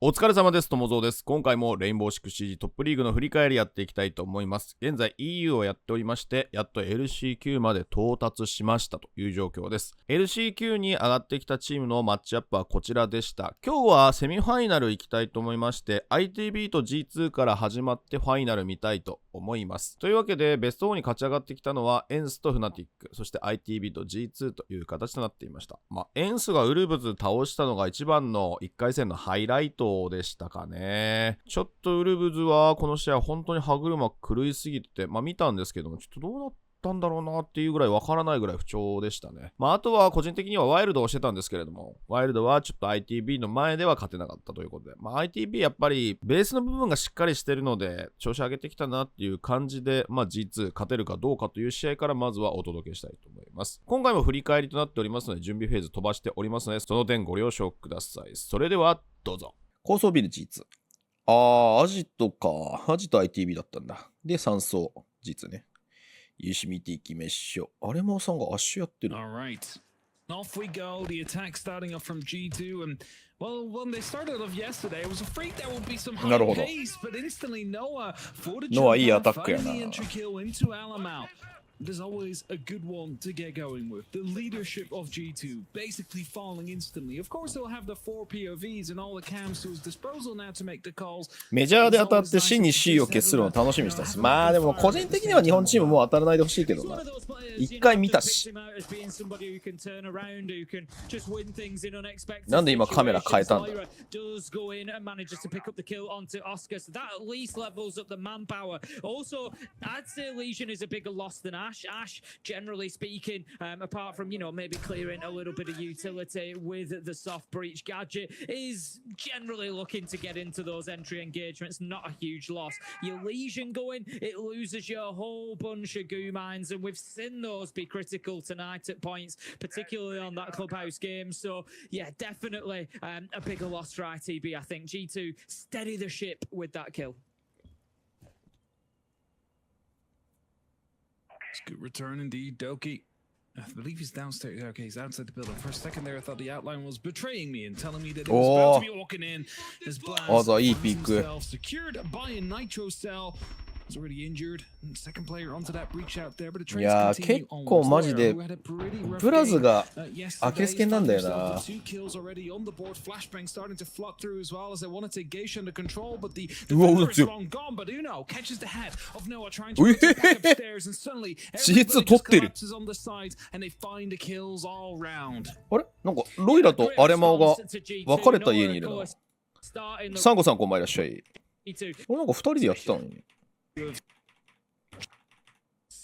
お疲れ様です。ともぞうです。今回もレインボーシックスシージトップリーグの振り返りやっていきたいと思います。現在 EU をやっておりまして、やっと LCQ まで到達しましたという状況です。LCQ に上がってきたチームのマッチアップはこちらでした。今日はセミファイナル行きたいと思いまして、ITB と G2 から始まってファイナル見たいと思います。というわけで、ベスト4に勝ち上がってきたのはエンスとフナティック、そして ITB と G2 という形となっていました。エンスがウルブズ倒したのが一番の1回戦のハイライトでしたかね。ちょっとウルブズはこの試合本当に歯車狂いすぎて、見たんですけども、ちょっとどうなったんだろうなっていうぐらいわからないぐらい不調でしたね。あとは個人的にはワイルドをしてたんですけれども、ワイルドはちょっと ITB の前では勝てなかったということで、ITB やっぱりベースの部分がしっかりしてるので調子上げてきたなっていう感じで、G2 勝てるかどうかという試合からまずはお届けしたいと思います。今回も振り返りとなっておりますので、準備フェーズ飛ばしておりますので、その点ご了承ください。それではどうぞ。高層ビル G2。アジトか。アジト ITB だったんだ。で、3層 G2 ね。よし、見ていきましょう。アレマーさんが足やってる。Alright. Off we go. The attack starting off from G2. And, well, when they started off yesterday, I was afraid there would be some high pace, but instantly Noah for the jump finding the entry kill into Alamau.There's always a good one to get going with. The leadership of G2 basically falling instantly. Of course, he'll have the 4 POVs and all the cams to his disposal now to make the calls. メジャーで当たって真に C を消すのを楽しみにしてます。でも個人的には日本チームもう当たらないでほしいけどな。一回見たし。なんで今カメラ変えたんだ。Ash, generally speaking, apart from, maybe clearing a little bit of utility with the soft breach gadget, is generally looking to get into those entry engagements. Not a huge loss. Your Legion going, it loses your whole bunch of goo mines, and we've seen those be critical tonight at points, particularly on that clubhouse game. So, yeah, definitely a bigger loss for ITB, I think. G2 steady the ship with that kill. Good return indeed, Doki. I believe he's downstairs. Okay, he's outside the building. For a second there, I thought the outline was betraying me and telling me that he was about to be walking in. His blast secured by a nitro cell.Was already injured. Second player onto that breach out there, but the trades continue on. いやー、結構マジでブラズがアキレス腱なんだよな。2 kills already on the board. Flashbang starting to flood through as well as they want to take Geisha under control, but the defender is long gone. But Uno catches the head of Noah trying to get back upstairs, and suddenly everybody just collapses on the side, and they find the kills all round. あれなんかロイラとアレマオが別れた家にいるな。サンゴさんこんばんいらっしゃい。なんか2人でやってたのに。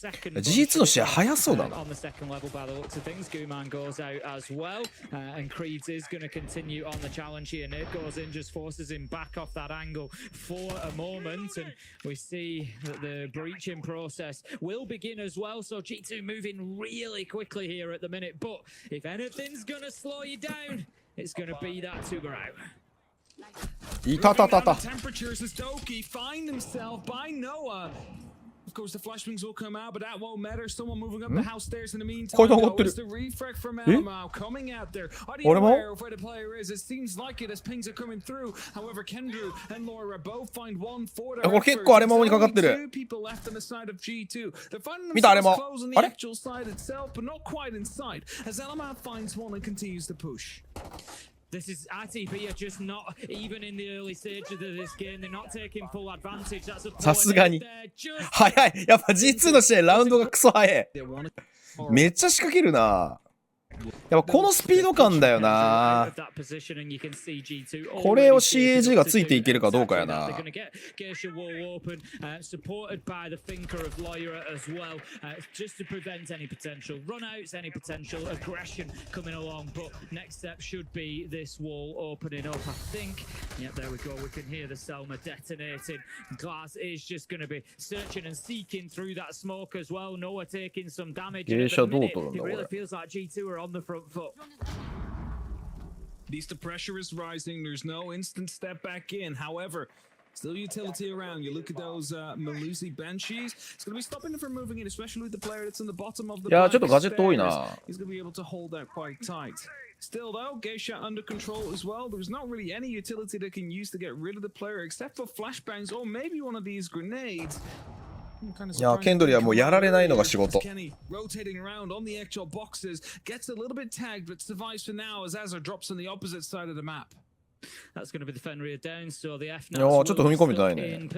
G2 の試合早そうだな。On the second level by the looks of things, Guman goes out as well, and Creeds is going to continue on the challenge here. Nate goes in, just forces him back off that angle for a moment, and we see that the breaching process will begin as well. So G2 moving really quickly here at the minute, but if anything's going to slow you down, it's going to be that Tuber out. いたたたた。 Temperatures as Doki find himself by Noah.Of course, the flashbangs will come out, but that won't matter. Someone moving up the house stairs in the meantime. It's the refrag from Alamau coming out there. Are you aware of where the player is? It seems like it as pings are coming through. However, Kendrew and Laura both find one for their efforts. There's only 2 people left on the side of G2. They're finding themselves close on the actual side itself, but not quite inside. As Alamau finds one and continues to push.This is ITB are just not even in the early stages of this game. They're not taking full advantage. That's a さすがに早い。やっぱ G2 の試合ラウンドがクソ早い。めっちゃ仕掛けるな。やっぱこのスピード感だよな。これを CAG がついていけるかどうかやな。傾斜どう取るんだこれ。on the front foot. At least the pressure is rising. There's no instant step back in. However, Still utility around. You look at those Malusi Banshees. It's going to be stopping them from moving in, especially with the player that's in the bottom of the いや、ちょっとガジェット多いな。 He's going to be able to hold that quite tight. Still though, Geisha under control as well. There's not really any utility they can use to get rid of the player except for flashbangs or maybe one of these grenades. いや、ケンドリはもうやられないのが仕事。 Rotating around on the actual boxes, gets a little bit tagged, but survives for now as Azar drops on the opposite side of the map. That's going to be the Fenrir down, so the F いやー、ちょっと踏み込めてないね。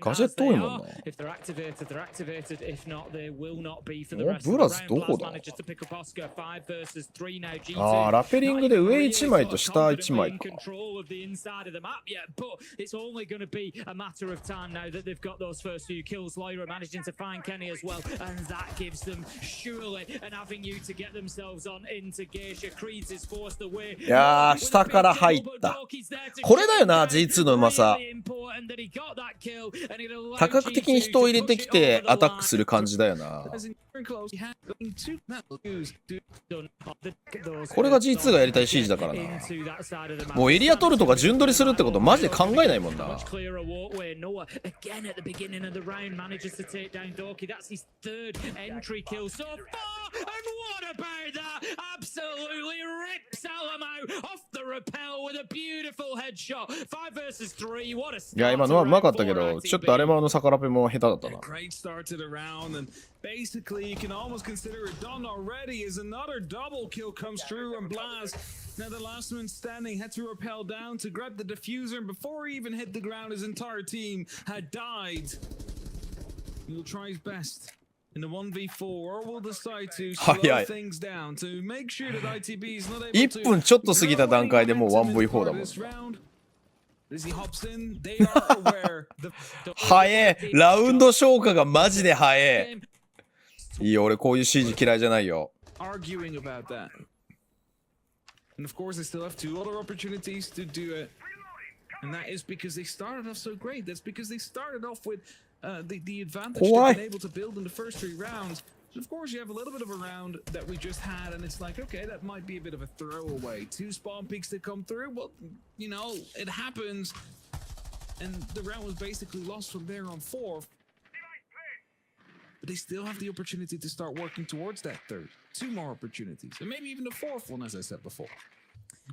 ガジェット多いもんな。If they're activated, they're activated. If not, they will not be for the お、 rest ブラ of ズ the ど round. こだ？ Blast managed to pick up Oscar 5 versus 3 now. G2. あー、ラペリングで上1枚と下1枚か。 Control of the inside of the map yet, but it's only going to be a matter of time now that they've got those first few kills. Lyra managing to find Kenny as well, and that gives them surely an avenue to get themselves on into Geisha. Creeds is forced away. いやー、下から入った。これだよな、G2 のうまさ。多角的に人を入れてきてアタックする感じだよな。これが G2 がやりたい CG だからな。もうエリア取るとか順取りするってことマジで考えないもんな。いや、今のはうまかったけど、ちょっとアレマの逆ラペも下手だったな。Basically, you can almost consider it done already as another double kill comes through on Blaz. Now the last man standing had to rappel down to grab the diffuser, and before he even hit the ground, his entire team had died. He'll try his best in the 1v4, or will decide to slow things down to make sure that ITB is not able to. 1分ちょっと過ぎた段階でもう 1v4 だもん。早え、ラウンド消化がマジで早え。いいよ、俺こういう CG 嫌いじゃないよ。Arguing about that. And of course, they still have 2 other opportunities to do it. And that is because they started off so great. That's because they started off with the advantage they've been able to build in the first 3 rounds. And of course, you have a little bit of a round that we just had, and it's like, okay, that might be a bit of a throwaway. 2 spawn peaks that come through. Well, you know, it happens. And the round was basically lost from there on 4th. But they still have the opportunity to start working towards that 3rd. 2 more opportunities. And maybe even the 4th one, as I said before.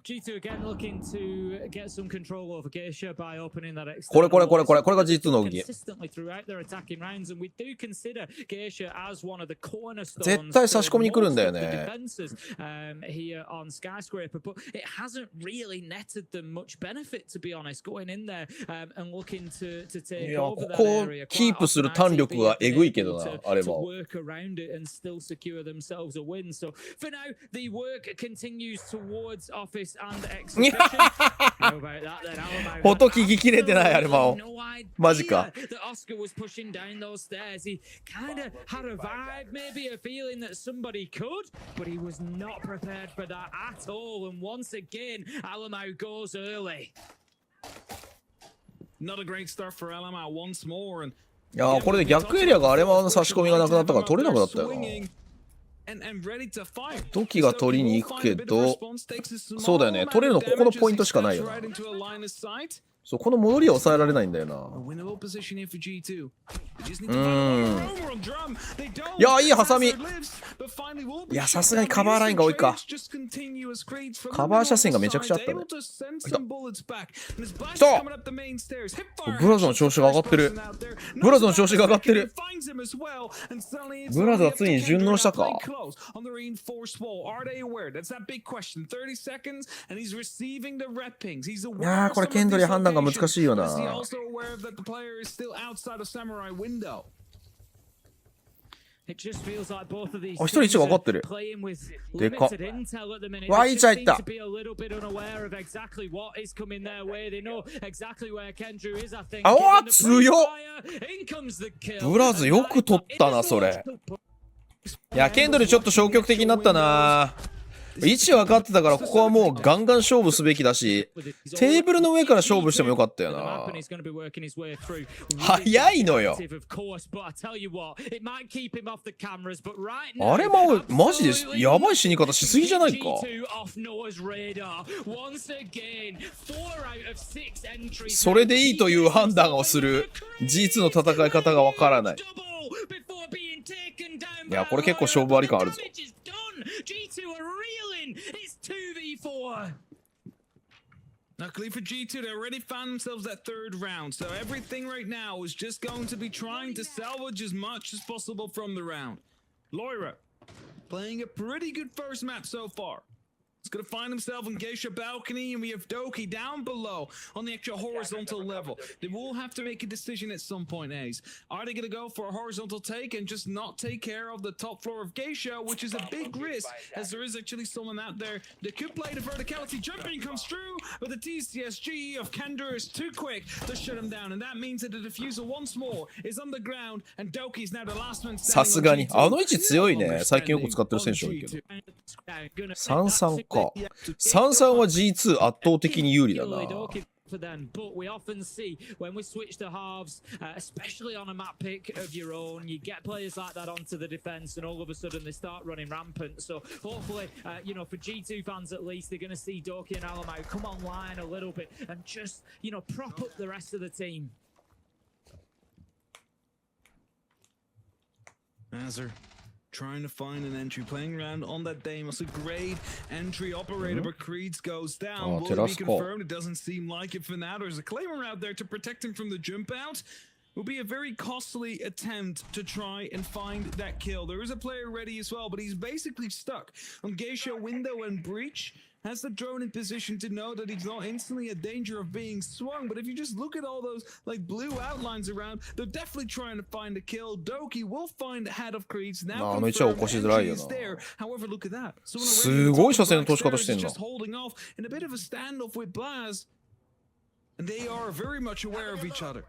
G2 again looking to get some control over Geisha by opening that これが G2 の動き。 consistently throughout their attacking rounds, and we do consider Geisha as one of the cornerstones 絶対差し込みに来るんだよね。 here on Skyscraper, but it hasn't really netted them much benefit, to be honest, going in there and looking to take over that area. キープする弾力がえぐいけどな、あれは。 work around it and still secure themselves a win. So for now, the work continues towards office and exhibition. How about that then? 音聞き切れてない、あれも。マジか。 That Oscar was pushing down those stairs. He kind of had a vibe, maybe a feeling that somebody could, but he was not prepared for that at all. And once again, Alamau goes early. Not a great start for Alamau once more. And いやー、これで逆エリアがアレマの差し込みがなくなったから取れなくなったよな。ドキが取りに行くけど、そうだよね、取れるのここのポイントしかないよな。そう、この戻りは抑えられないんだよな。いやー、いいハサミ。いや、さすがにカバーラインが多いか。カバー車線がめちゃくちゃあったね。来た！ブラズの調子が上がってる。ブラズの調子が上がってる。ブラズはついに順応したか。いやー、これケンドリ判断が難しいよな。あ、一人位置が分かってる。でかっ。わ、いいチャいった。あ、わ、強っ。ブラズよく取ったな、それ。いや、ケンドリちょっと消極的になったな。位置分かってたから、ここはもうガンガン勝負すべきだし、テーブルの上から勝負してもよかったよな。早いのよ。あれもマジでやばい死に方しすぎじゃないか。それでいいという判断をする G2 の戦い方がわからない。いや、これ結構勝負あり感あるぞ。Luckily for G2, they already found themselves that third round, so everything right now is just going to be trying to salvage as much as possible from the round. Loira, playing a pretty good first map so far. He's going to find himself on Geisha balcony, and we have Doki down below on the extra horizontal level. They will have to make a decision at some point, Ace. Are they going to go for a horizontal take and just not take care of the top floor of Geisha, which is a big risk, as there is actually someone out there that could play the verticality. Jumping comes through, but the TCSG of Kendra is too quick to shut him down, and that means that the diffuser once more is on the ground, and Doki is now the last one standing. さすがにあの位置強いね。最近よく使ってる選手多いけど。33か。33は G2 圧倒的に有利だな。For them, but we often see when we switch to halves, especially on a map pick of your own, you get players like that onto the defense, and all of a sudden they start running rampant. So hopefully, for G2 fans at least, they're going to see Doki and Alamau come online a little bit and just, prop up the rest of the team. Azur trying to find an entry, playing around on that Deimos, a great entry operator, but Creeds goes down. Will it be confirmed? It doesn't seem like it for now. There's a claimer out there to protect him from the jump out. Will be a very costly attempt to try and find that kill. There is a player ready as well, but he's basically stuck on Geisha window and breach. Has the drone in position to know that he's not instantly a danger of being swung, but if you just look at all those blue outlines around, they're definitely trying to find a kill. Doki will find a head of Creeds now. There. However, look at that. So just holding off in a bit of a standoff with Blaz, and they are very much aware of each other.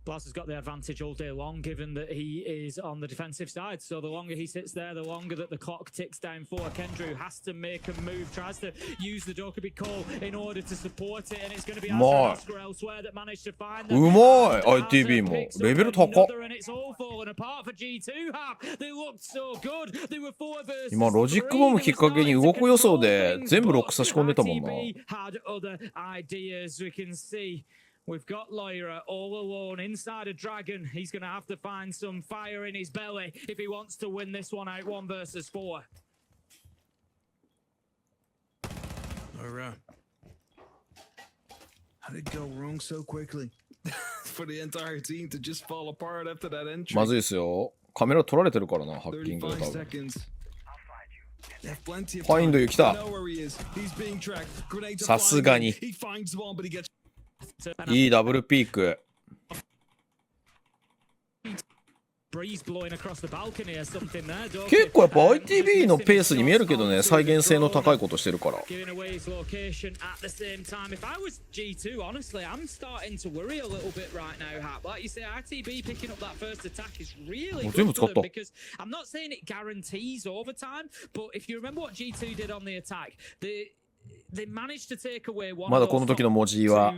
Blaz has got the advantage all day long, given that he is on the defensive side. So the longer he sits there, the longer that the clock ticks down for Kendrew. Has to make a move, tries to use the Dokubi call in order to support it, and it's going to be Oscar elsewhere that managed to find them. うまい ITB もレベル高っ。今ロジックボムきっかけに動く予想で全部ロック差し込んでたもんな。We've got Loira all alone inside a dragon. He's going to have to find some fire in his belly if he wants to win this one out 1 versus 4. Loira. How did it go wrong so quickly? For the entire team to just fall apart after that entry. まずいですよ。カメラ撮られてるからな、ハッキングで多分。ファインドユ来た。さすがに。いいダブルピーク。結構やっぱ ITB のペースに見えるけどね、再現性の高いことしてるから。全部使った。まだこの時の文字は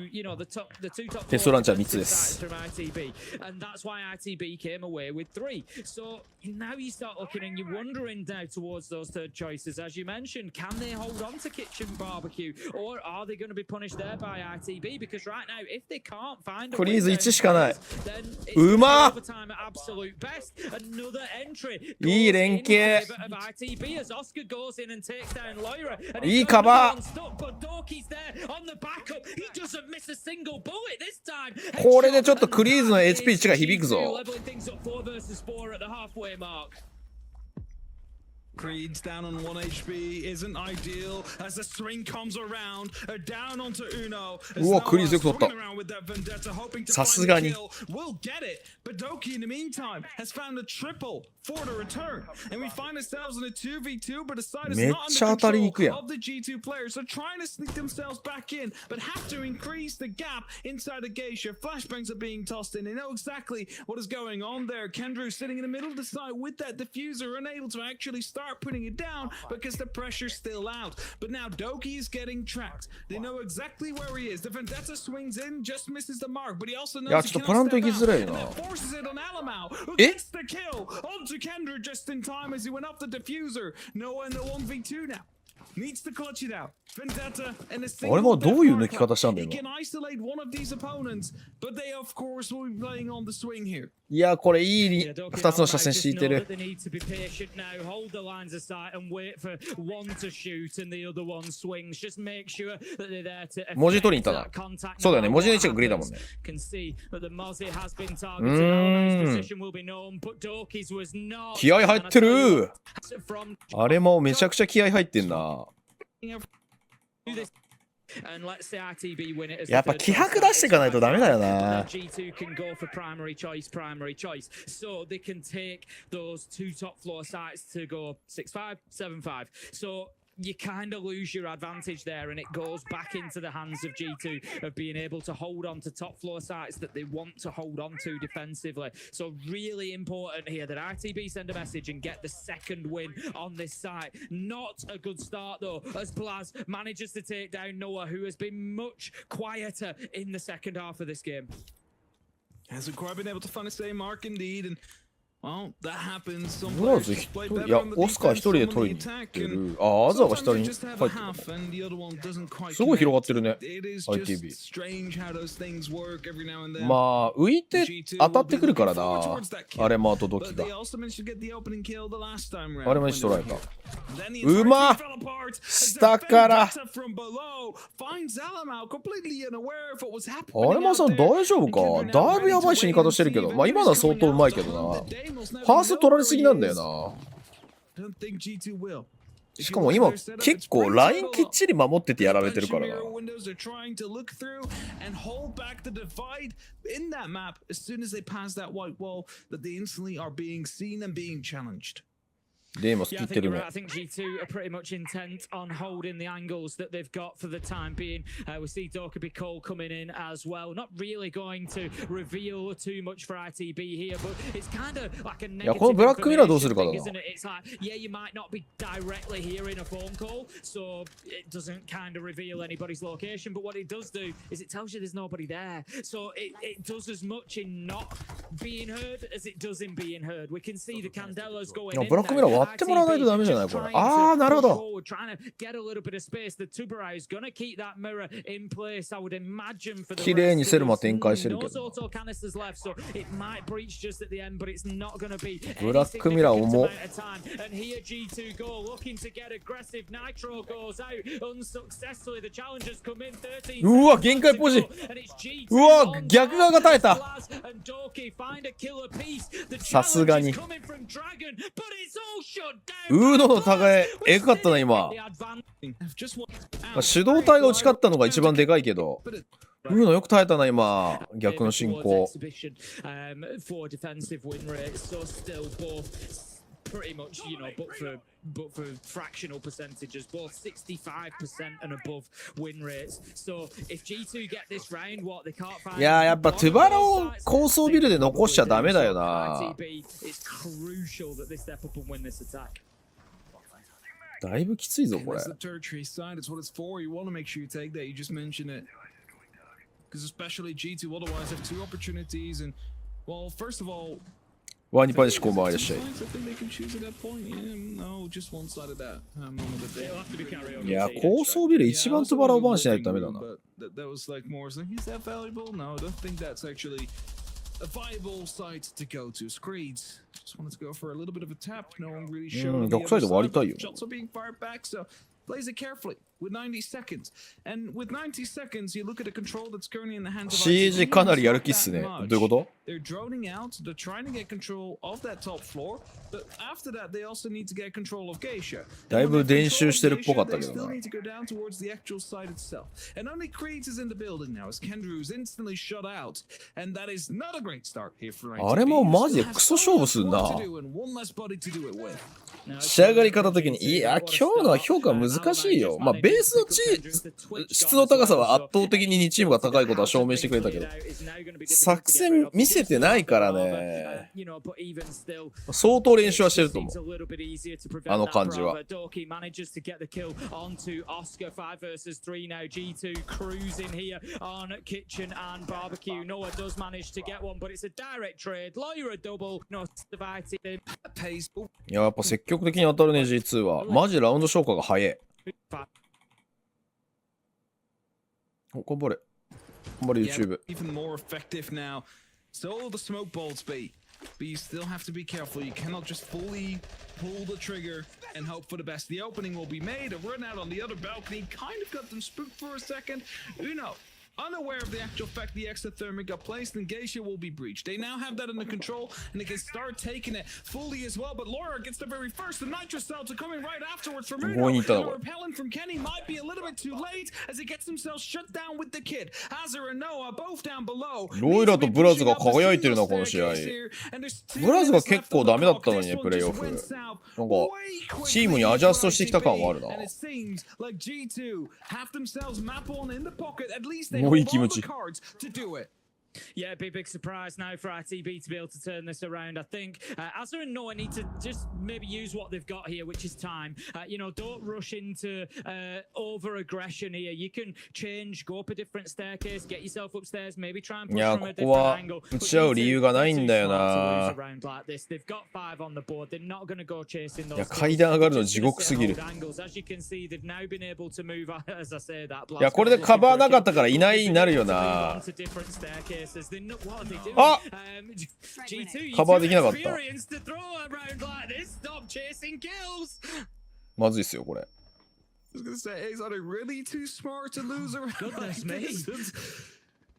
テストランチャー3つです。Now you start looking and you're wondering now towards those third choices, as you mentioned, can they hold on to Kitchen Barbecue, or are they going to be punished there by ITB? Because right now, if they can't find a way down, then it's overtime at absolute best. Another entry. いい連携。 ITB as Oscar goes in and takes down Loira. いいカバー。 But Dorky's there on the backup. He doesn't miss a single bullet this time. これでちょっとクリーズの HP 値が響くぞ。 Mark. Creed's down on 1 HP isn't ideal as the swing comes around. Down onto Uno. うわ、クリーズよく取った。さすがに。We'll get it. But Doki in the meantime has found a triple for the return. And we find ourselves in a 2v2, but the side is めっ not ちゃ under 当たりに control 行くやん。 of the G2 players. So trying to sneak themselves back in, but have to increase the gap inside the geisha. Flashbangs are being tossed in. They know exactly what is going on there. Kendrew sitting in the middle of the side with that diffuser, unable to actually start putting it down because the pressure's still out. But now Doki is getting tracked. They know exactly where he is. The Vendetta swings in, just misses the mark, but he also いや knows ちょ he っとプラ cannot ント step 行きづらい out. な。 And that forces it on Alamau, who え gets the kill onto Kendra just in time as he went off the diffuser. Noah in the 1v2 now. Needs to clutch it out. Vendetta and a あれも single どういう death 抜き方したん marker. だ He よ can isolate one of these opponents, but they of course will be playing on the swing here. いやこれいいYeah, Doki 2つの車 outright 線 just 敷いて know る that they need to be patient now, hold the lines of sight and wait for one to shoot and the other one swings. Just make sure that they're there to 文字取りに行ったな affect that contact. そうだよね No 文字の位 matter 置がグリーンだもんね Can see that the Mozzie has been targeted. Alaman's position will be known, but Doki's was not. 気合入ってる From あれもめちゃくちゃ気合入ってんな And let's say RTB win it as やっぱ気迫出していかないとダメだよな G2 can go for primary choice. So they can take those two top floor sites to go 6-5, 7-5. So you kind of lose your advantage there, and it goes back into the hands of G2 of being able to hold on to top floor sites that they want to hold on to defensively. So really important here that RTB send a message and get the second win on this site. Not a good start though, as Blaz manages to take down Noah, who has been much quieter in the second half of this game. Hasn't quite been able to find a same mark indeed, and well, that happens. Some ブラ players ズ just play い better や on the オスカー defense, 一人で some on 取り the に行っ attack, て and るあアザーが sometimes 下 you に just 入 have っ a てる half and the other one doesn't quite すごい connect. 広がってるね It is ITB just strange how those things work every now and then. まあ浮いて当たってくるからなあれもあとドキ But が they also managed to get the opening kill the last time あれ round. も when 一トライ they か Then the うま entire team fell apart as 下から the Vendetta from below finds Alamau completely unaware of what was あ happening れも out さん there. 大丈夫かだいぶやばい死に方してるけどまあ今のは相当うまいけどなファースト取られすぎなんだよな Don't think G2 will. しかも今結構ラインきっちり守っててやられてるからな Windows are trying to look through and hold back the divide in that map as soon as they pass that white wall that they instantly are being seen and being challenged. デーモス Yeah, 切 I って think る you're ね right. I think G2 are pretty much intent on holding the angles that they've got for the time being. We see Dokubi Cole coming in as well. Not really going to reveal too much for ITB here, but it's kind of like a negative このブラックミラーどうするかだな information thing, isn't it? It's like, yeah, you might not be directly hearing a phone call, so it doesn't kind of reveal anybody's location, but what it does do is it tells you there's nobody there. So it does as much in not being heard as it does in being heard. We can see the Candelas going いや in ブラックミラー now. 割ってもらわないとダメじゃないこれ Trying ああ to なるほ push ど forward, trying to get a little bit of space. The Tuberai is going to keep that mirror in place, I would imagine, for the 綺麗に rest セル of マ this. 展開してる No けど auto canisters left, so it might breach just at the end, but it's not going to be ブラックミラー any 重っ significant amount of time. And here G2 go, looking to get aggressive. Nitro goes out unsuccessfully. The challengers come in 13. うわ限界ポジ And it's G2 うわ on 逆側が耐えた and Doki find a killer piece. The さすがに challenge is coming from Dragon, but it's all shut down. ウードの互いエグかったな今 Just one 主導体が打ち勝ったのが一番でかいけどウードよく耐えたな今逆の進行 for defensive win rates, so still both pretty much, you know, but for fractional percentages, both 65% and above win rates. So if G2 get this round, what they can't find. いややっぱトゥバラを高層ビルで残しちゃダメだよな RTB, it's crucial that they step up and win this attack. だいぶきついぞ And これ that's the tertiary side. It's what it's for. You want to make sure you take that. You just mentioned it. Because especially G2 otherwise have two opportunities. And, well, first of all, ワニパニシこんばんはいらっしゃい I think they can choose at that point. Yeah, no, just one side of that. Moment of the day. It'll have to be karaoke. いや高層ビル一番トゥバラをバンしないとダメだな But that was like more like, is that valuable? No, I don't think that's actually a viable site to go to. Screeds just wanted to go for a little bit of a tap. No one really showed. on the逆サイド other 割りたい side. よ Shots are being fired back, so plays it carefully. with 90 seconds. And with 90 seconds, you look at a control that's currently in the hands of CG かなりやる気っすね。どういうこと？ They're droning out, they're trying to get control of that top floor, but after that, they also need to get control of Geisha. だいぶ練習してるっぽかったけどな。They still need to go down towards the actual site itself. And only Creeds is in the building now as Kendrew's instantly shut out. And that is not a great start here for あれもマジでクソ勝負するな。仕上がり方的に、いや、今日のは評価難しいよ。まあ、ベースの質の高さは圧倒的に2チームが高いことは証明してくれたけど、作戦見せてないからね。相当練習はしてると思う。あの感じは。いや、やっぱ積極的に当たるね、G2 は。マジラウンド消化が早い。お、頑張れ。頑張れ、YouTube。But you still have to be careful. You cannot just fully pull the trigger and hope for the best. The opening will be made. A run out on the other balcony kind of got them spooked for a second. Uno, unaware of the actual fact the exothermic got placed, and Geisha will be breached. They now have that under control, and they can start taking it fully as well. But Laura gets the very first. The Nitro Cells are coming right afterwards from Uno. The repelling from Kenny might be a little bit too late as he gets himself shut down with the kid. Azar and Noah both down below. ロイラとブラズが輝いてるな、この試合。ブラズが結構ダメだったのにね、プレイオフ。なんか、チームにアジャストしてきた感はあるな。もういい気持ち。Yeah, big surprise now for ITB to be able to turn this around. I think Azar and Noah need to just maybe use what they've got here, which is time. Don't rush into over aggression here. You can change, go up a different staircase, get yourself upstairs, maybe try and push from a different angle. 打ち合う理由がないんだよな。They've got 5 on the board. They're not going to go chasing those. いや、階段上がるの地獄すぎる。As you can see, they've now been able to move, as I say that. いや、これでカバーなかったからいないになるよな。あ、カバーできなかった。まずいっすよ、これ。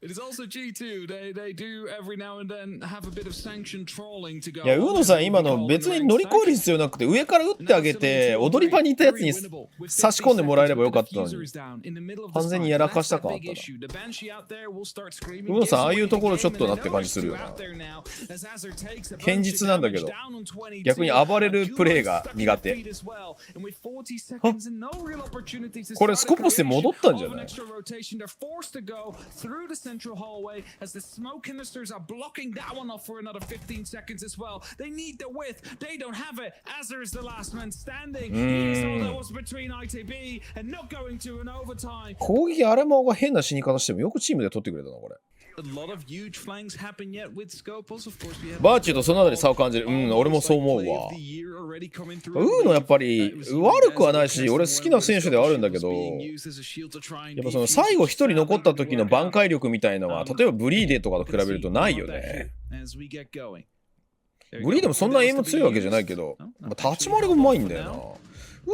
It is also G2. They do every now and then have a bit of sanction trolling to go. いや、ウーノさん今の別に乗り越える必要なくて上から打ってあげて踊り場にいたやつに差し込んでもらえればよかったのに完全にやらかした感あったな。ウーノさんああいうところちょっとなって感じするよな。堅実なんだけど逆に暴れるプレーが苦手。これスコポスで戻ったんじゃない？Central hallway as the smoke canisters are blocking that one off for another 15 seconds as well. They need the width. They don't have it. Azar is the last man standing. He is all that was between ITB and not going to an overtime. 攻撃あれもが変な死に方してもよくチームで取ってくれたなこれ。バーチューとそのあたり差を感じる。俺もそう思うわ。ウーのやっぱり悪くはないし俺好きな選手ではあるんだけどやっぱその最後一人残った時の挽回力みたいのは例えばブリーデとかと比べるとないよね。ブリーデもそんなエイム強いわけじゃないけど立ち回りがうまいんだよな。ウ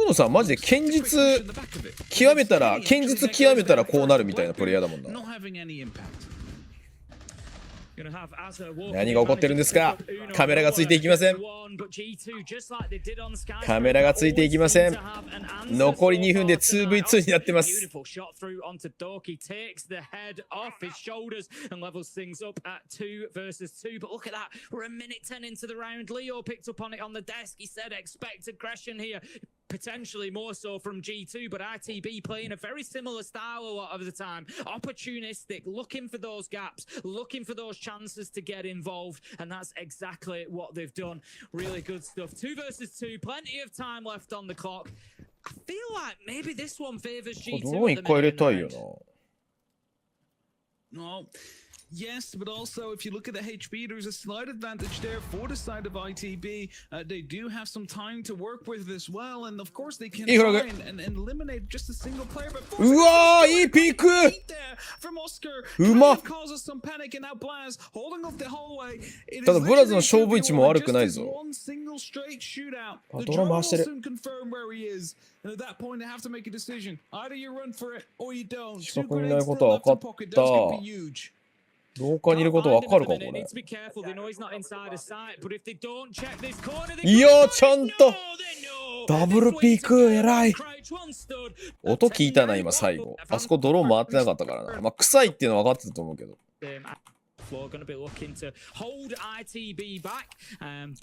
ーノさんマジで堅実極めたらこうなるみたいなプレイヤーだもんな。何が起こってるんですか？カメラがついていきません。カメラがついていきません。残り2分で 2v2 になってます。Potentially more so from G2, but ITB playing a very similar style a lot of the time. Opportunistic, looking for those gaps, looking for those chances to get involved, and that's exactly what they've done. Really good stuff. 2 versus 2, plenty of time left on the clock. I feel like maybe this one favors G2. 1回入れたいよな。Yes, but also if you look at the HP, there's a slight advantage there for the side of ITB. They do have some time to work with as well, and of course they can try and eliminate just a single player. But うわー、いいピーク。 from Oscar, うまっ。 causes some panic, and now Blaz holding off the hallway. ただブラズの勝負位置も悪くないぞ。 One single straight shootout. あ、 The ドラ drone 回して will る。 soon confirm where he is, and at that point they have to make a decision. Either you run for it or you don't. 近くにいないことは分かった。廊下にいることわかるかこれ。いやちゃんとダブルピーク偉い。音聞いたな今最後。あそこドローン回ってなかったからな。まあ臭いっていうのは分かってたと思うけど。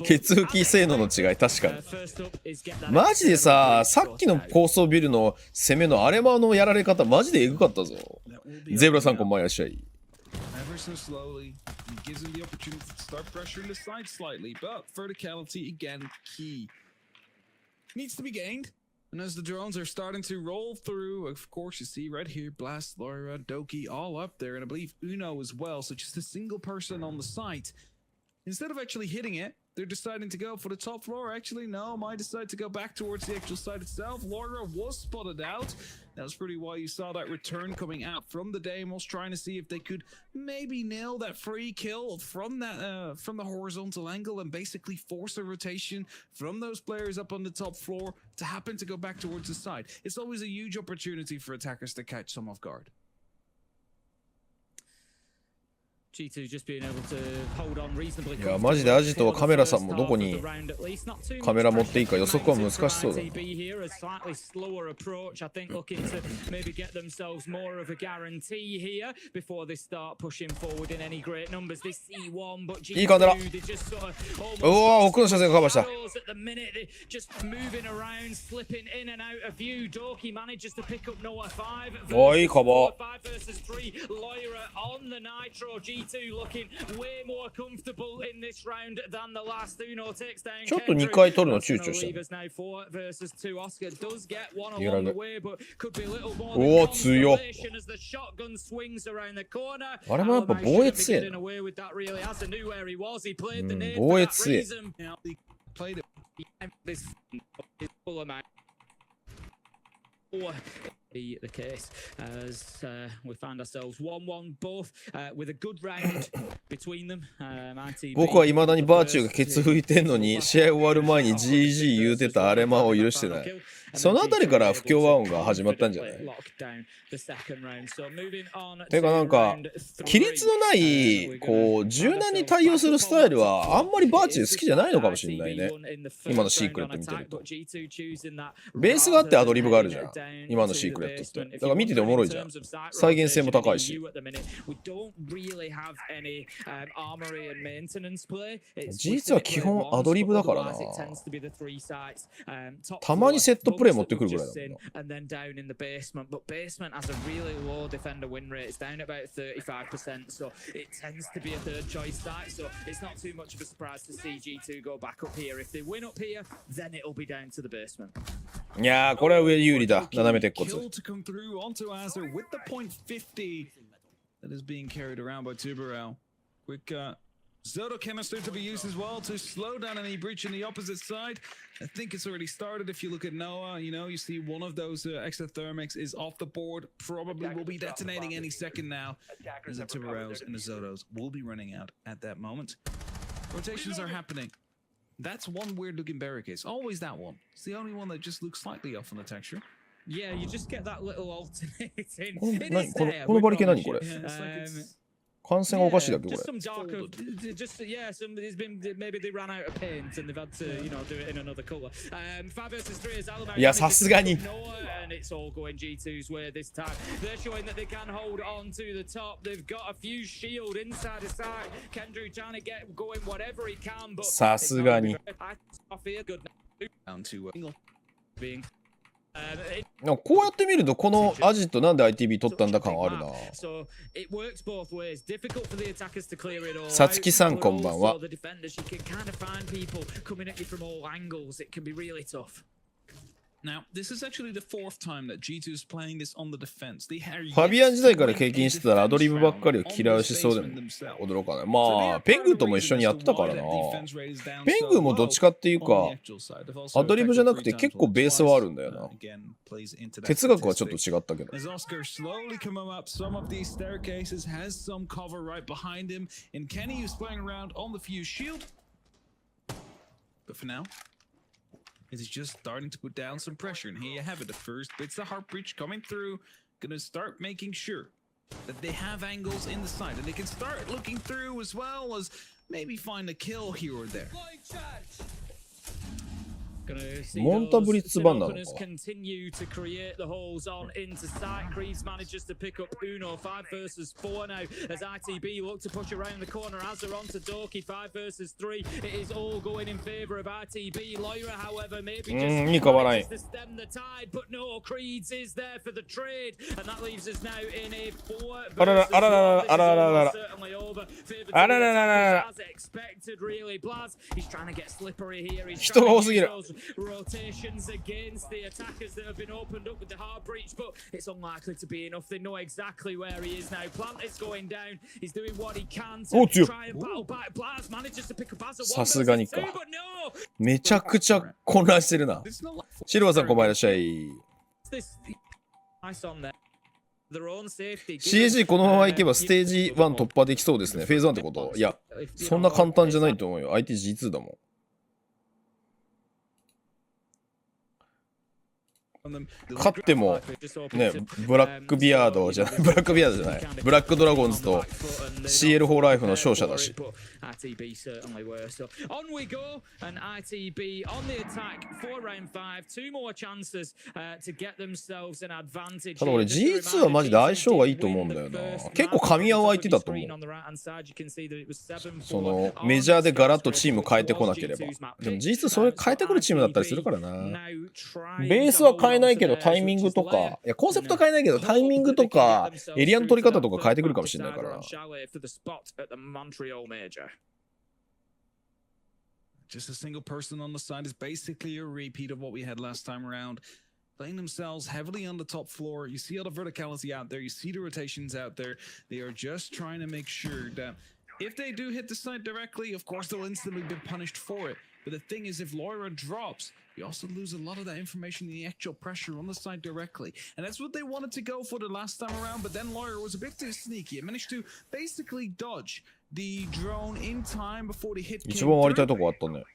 血浮き性能の違い確かに。マジでさ、さっきの高層ビルの攻めのアレマのやられ方マジでエグかったぞ。ゼブラさんこんばんはいらっしゃい。So slowly, it gives him the opportunity to start pressuring the side slightly, but verticality again key needs to be gained. And as the drones are starting to roll through, of course, you see right here, Blast, Laura, Doki, all up there, and I believe Uno as well. So just a single person on the site. Instead of actually hitting it, they're deciding to go for the top floor. Actually, no, might decide to go back towards the actual site itself. Laura was spotted out. That's pretty why you saw that return coming out from the Damos, trying to see if they could maybe nail that free kill from that from the horizontal angle and basically force a rotation from those players up on the top floor to happen to go back towards the side. It's always a huge opportunity for attackers to catch some off guard. G2 just being able to hold on reasonably. いやマジでアジトはカメラさんもどこにカメラ持っていいか予測は難しそうだな。いい感じだ。うわ奥の車線カバーした。おいいカバー。ちょっと2回取るの躊躇した。おお強っ。あれもやっぱ防衛強えな。防衛強え。The case as we find ourselves 1-1 both with a good round between them. 僕は未だにバーチューがケツ拭いてんのに試合終わる前に GG 言うてたアレマを許してない。そのあたりから不協和音が始まったんじゃない？てかなんか規律のないこう柔軟に対応するスタイルはあんまりバーチュー好きじゃないのかもしれないね。今のシークレット見てるとベースがあってアドリブがあるじゃん今のシークレットって。だから見てておもろいじゃん。再現性も高いし。G2は基本アドリブだからな。たまにセットプレー持ってくるぐらいだもんな。いやーこれは上有利だ。斜め鉄骨。Zoto chemistry to be used as well to slow down any breach in the opposite side. I think it's already started. If you look at Noah, you know, you see one of those extra thermics is off the board. Probably will be detonating any second now. As the Tiburos and the Zotos will be running out at that moment. Rotations are happening. That's one weird looking barricade. Always that one. It's the only one that just looks slightly off on the texture. Yeah, you just get that little alternating. このバリケ何これ？感染がおかしいだけこれ。いやさすがに。さすがに。こうやって見るとこのアジトなんで ITB 取ったんだ感あるな。さつきさんこんばんは。Now, this is actually the fourth time that G2 is playing this on the defense. They are ファビアン時代から経験してたらアドリブばっかりを嫌うしそうでも驚かない。まあ、ペングーとも一緒にやってたからな。ペングーもどっちかっていうか、アドリブじゃなくて結構ベースはあるんだよな。哲学はちょっと違ったけど。As Oscar slowly come up some of these staircases, has some cover right behind him, and Kenny is playing around on the fuse shield. But for now, it is just starting to put down some pressure, and here you have it. The first bits of heart breach coming through, gonna start making sure that they have angles in the side, and they can start looking through as well as maybe find a kill here or there. モンタブリッツ版なのか。continue to create the holes on into sight. Creeves manages to pick up Uno 5 versus 4 now as ITB look to push around the corner. Azar onto Doki 5 versus 3. It is all going in favor of ITB. Loira, however, maybe just manages to stem the tide, but no, Creeds is there for the trade, and that leaves us now in a 4 versus 1. Certainly over. As expected, really. Blaz, he's trying to get slippery here. He's trying to use those rotations against the attackers that have been opened up with the hard breach, but it's unlikely to be enough. They know exactly where he is now. Plant is going down. He's doing what he can to try and battle back. Blaz manages to pick up as a さすがにか。 but no. めちゃくちゃ混乱してるな。シルバーさん、こんばんいらっしゃい。This nice on there. Their own safety. CAG このままいけばステージ1突破できそうですね。フェーズ1ってこと？いや、そんな簡単じゃないと思うよ。相手 G2 だもん。勝ってもね、ブラックビアードじゃない、ブラックビアードじゃない、ブラックドラゴンズと CL4 ライフの勝者だし。ただ俺 G2 はマジで相性がいいと思うんだよな。結構噛み合う相手だと思う。そのメジャーでガラッとチーム変えてこなければ。でも G2 それ変えてくるチームだったりするからな。ベースは変えないけどタイミングとか、いやコンセプトは変えないけどタイミングとかエリアの取り方とか変えてくるかもしれないからな。Just a single person on the side is basically a repeat of what we had last time around. Playing themselves heavily on the top floor. You see all the verticality out there. You see the rotations out there. They are just trying to make sure that if they do hit the side directly, of course they'll instantly be punished for it. But the thing is, if Loira drops, you also lose a lot of that information in the actual pressure on the side directly. And that's what they wanted to go for the last time around, but then Loira was a bit too sneaky. It managed to basically dodge the drone in time before the hit came through.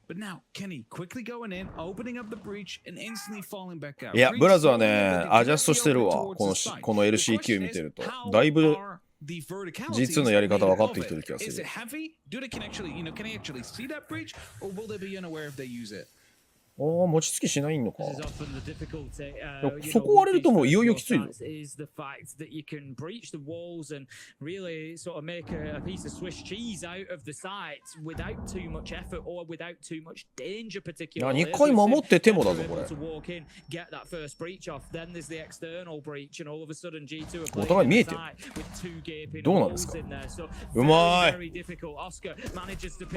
But now, Kenny quickly going in, opening up the breach, and instantly falling back out. いや、ブラズはね、アジャストしてるわ。この LCQ 見てると。だいぶ G2 のやり方分かってきてる気がする。ああ、餅つきしないのか。そこ割れるともういよいよきついぞ。2回守っててもだぞ、これ。お互い見えてる。どうなんですか？うまい。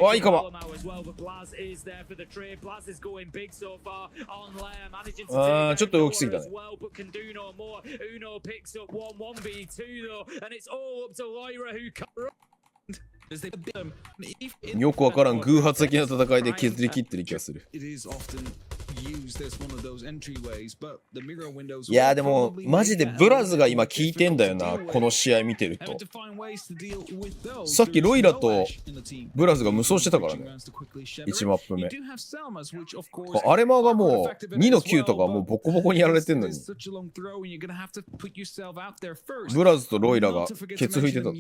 あ、いいかも。ちょっと動きすぎたね。よくわからん偶発的な戦いで削り切ってる気がする。いやでもマジでブラズが今効いてんだよな、この試合見てると。さっきロイラとブラズが無双してたからね、1マップ目。アレマがもう2の9とかもうボコボコにやられてんのに、ブラズとロイラがケツ拭いてた。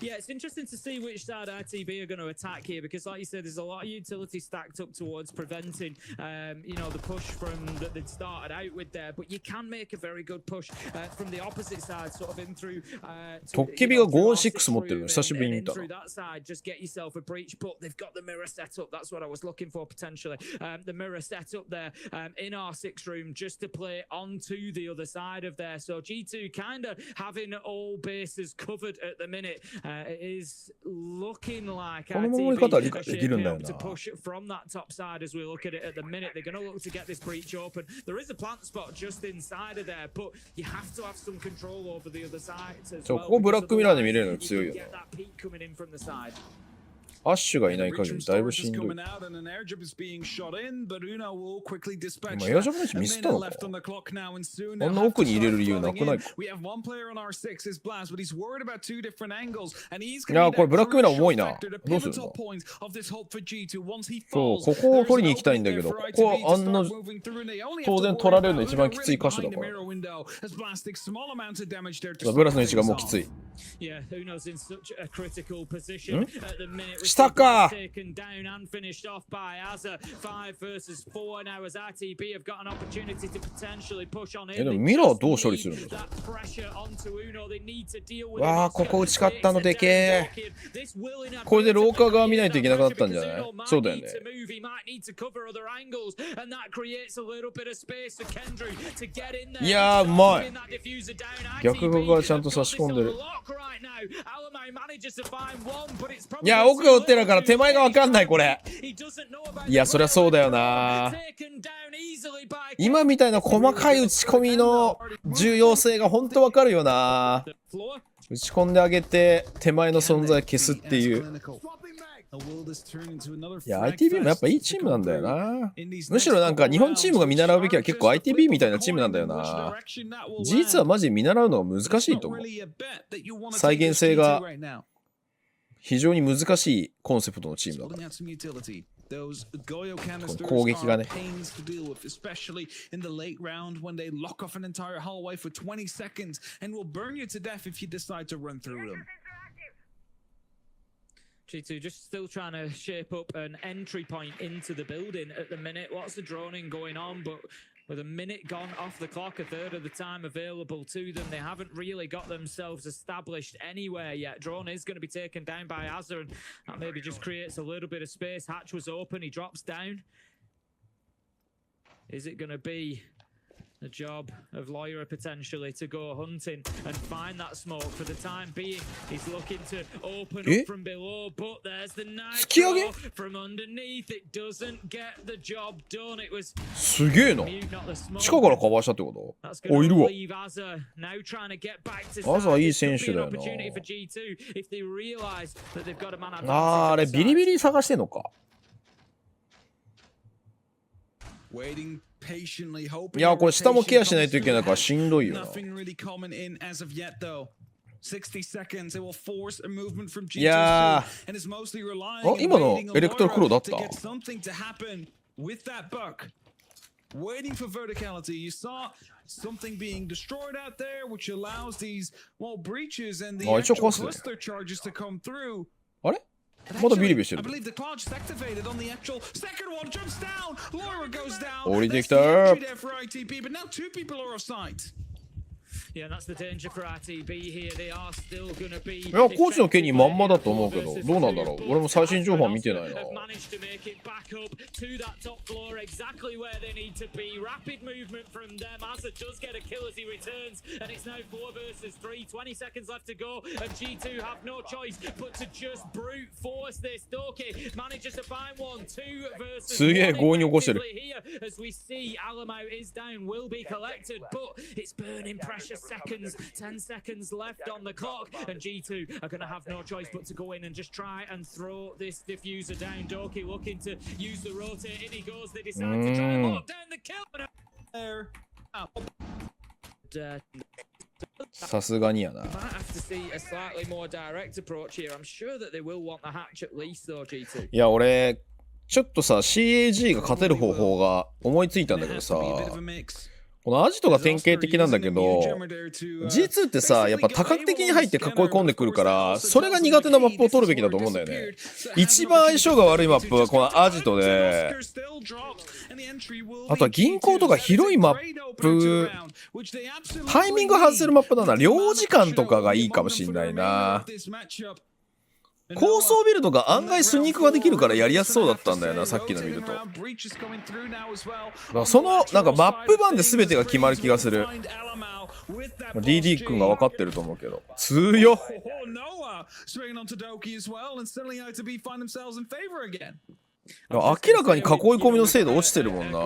Yeah, it's interesting to see which side ITB are going to attack here because, like you said, there's a lot of utility stacked up towards preventing, you know, the push from that they'd started out with there. But you can make a very good push from the opposite side, sort of in through. トッケビが5-6持ってるの久しぶりに見た。Through that side, just get yourself a breach. But they've got the mirror set up. That's what I was looking for potentially. The mirror set up there in our 6 room just to play onto the other side of there. So G2 kind of having all bases covered at the minute. It is looking looking like この守り方は理 RTB 解できるんだよ to な。 push from that top side as we look at it at the minute. They're going to look to get this breach open. There is a plant spot just inside of there, but you have to have some control over the other sides as そう well. ここブラックミラーで見れるの強いよ You な。 get that peak coming in from the side. アッシュがいない限りだいぶしんどい。 今エアジャブの位置ミスったのか。あんな奥に入れる理由なくないか。いやこれブラックミラー重いな。どうするの。そうここを取りに行きたいんだけど、ここはあんな当然取られるの一番きつい箇所だから。ブラスの位置がもうきつい。下か。でもミラーどう処理するんだ。わあここ打ち勝ったのでけえ。これで廊下側見ないといけなくなったんじゃない。そうだよね。いやーうまい。逆側がちゃんと差し込んでる。いや奥が打ってるから手前が分かんないこれ。いやそりゃそうだよな。今みたいな細かい打ち込みの重要性が本当分かるよな。打ち込んであげて手前の存在消すっていう。いや ITB もやっぱいいチームなんだよな。むしろなんか日本チームが見習うべきは結構 ITB みたいなチームなんだよな。G2 はマジで見習うのが難しいと思う。再現性が非常に難しいコンセプトのチームだから。攻撃がね。G2 just still trying to shape up an entry point into the building at the minute. What's the droning going on? But with a minute gone off the clock, a third of the time available to them, they haven't really got themselves established anywhere yet. Drone is going to be taken down by Azza, and that maybe just creates a little bit of space. Hatch was open, he drops down. Is it going to be the job of Lawyer potentially to go hunting and find that smoke? For the time being, he's looking to open up from below, but there's the knife from underneath. It doesn't get the job done. It was すげえな。地下からカバーしたってこと？おいるわ。アザいい選手だよな。あれビリビリ探してんのか。いやこれ下もケアしないといけないからしんどいよな。いやー今のエレクトロ黒だった。Waiting for verticality, you saw something being destroyed out there, which allows these breaches and the actual cluster charges to come through. あれまだビリビリしてる。降りてきた。Yeah, that's the danger for RTB here. They are still going to be. いやコーチの権利まんまだと思うけどどうなんだろう。俺も最新情報は見てないな。Managed to make it back up to that top floor, exactly where they need to be. Rapid movement from them. Asa does get a kill as he returns, and it's now 4 versus 3. 20 seconds left to go, and G2 have no choice but to just brute force this. Doki manages to find one. 2 versus 1. すげえ強引に起こしてる。 As we see, Alamo is down, will be collected, but it's burning pressure. Seconds, 10 seconds left on the clock, and G2 are going to have no choice but to go in and just try and throw this diffuser down. Doki looking to use the rotate, in he goes. They decide to try and lock down the kill. There. さすがにやな。 Might have to see a slightly more direct approach here. I'm sure that they will want the hatch at least, though. G2. いや俺ちょっとさ CAG が勝てる方法が思いついたんだけどさ。このアジトが典型的なんだけど G2 ってさやっぱ多角的に入って囲い込んでくるからそれが苦手なマップを取るべきだと思うんだよね。一番相性が悪いマップはこのアジトで、あとは銀行とか広いマップ、タイミング外せるマップだな。領事館とかがいいかもしんないな。高層ビルとか案外スニークができるからやりやすそうだったんだよな、さっきの見ると。だからそのなんかマップ版で全てが決まる気がする。DD 君が分かってると思うけど強っ。明らかに囲い込みの精度落ちてるもんな。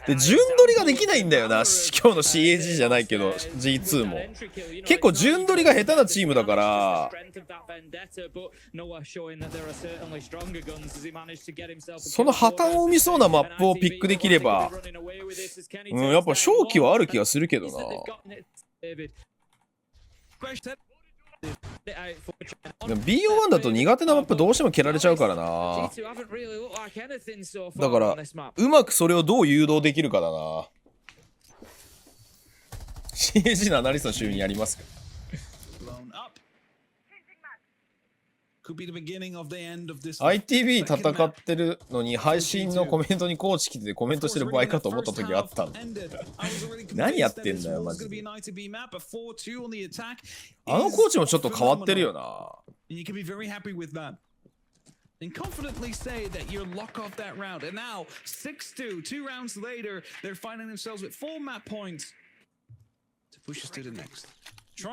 で順取りができないんだよな。今日の CAG じゃないけど G2 も結構順取りが下手なチームだから、その破綻を生みそうなマップをピックできれば、やっぱ勝機はある気がするけどな。でも BO1 だと苦手なマップどうしても蹴られちゃうからな。だからうまくそれをどう誘導できるかだな。CAG のアナリストの就任ありますか。ITV 戦ってるのに配信のコメントにコーチ来てコメントしてる場合かと思った時があったの。何やってんだよマジで。あのコーチもちょっと変わってるよな。And confidently say that you'll lock off that round. And now 6-2, 2 rounds later, they're finding themselves with 4 map points to push us to the next. ヒ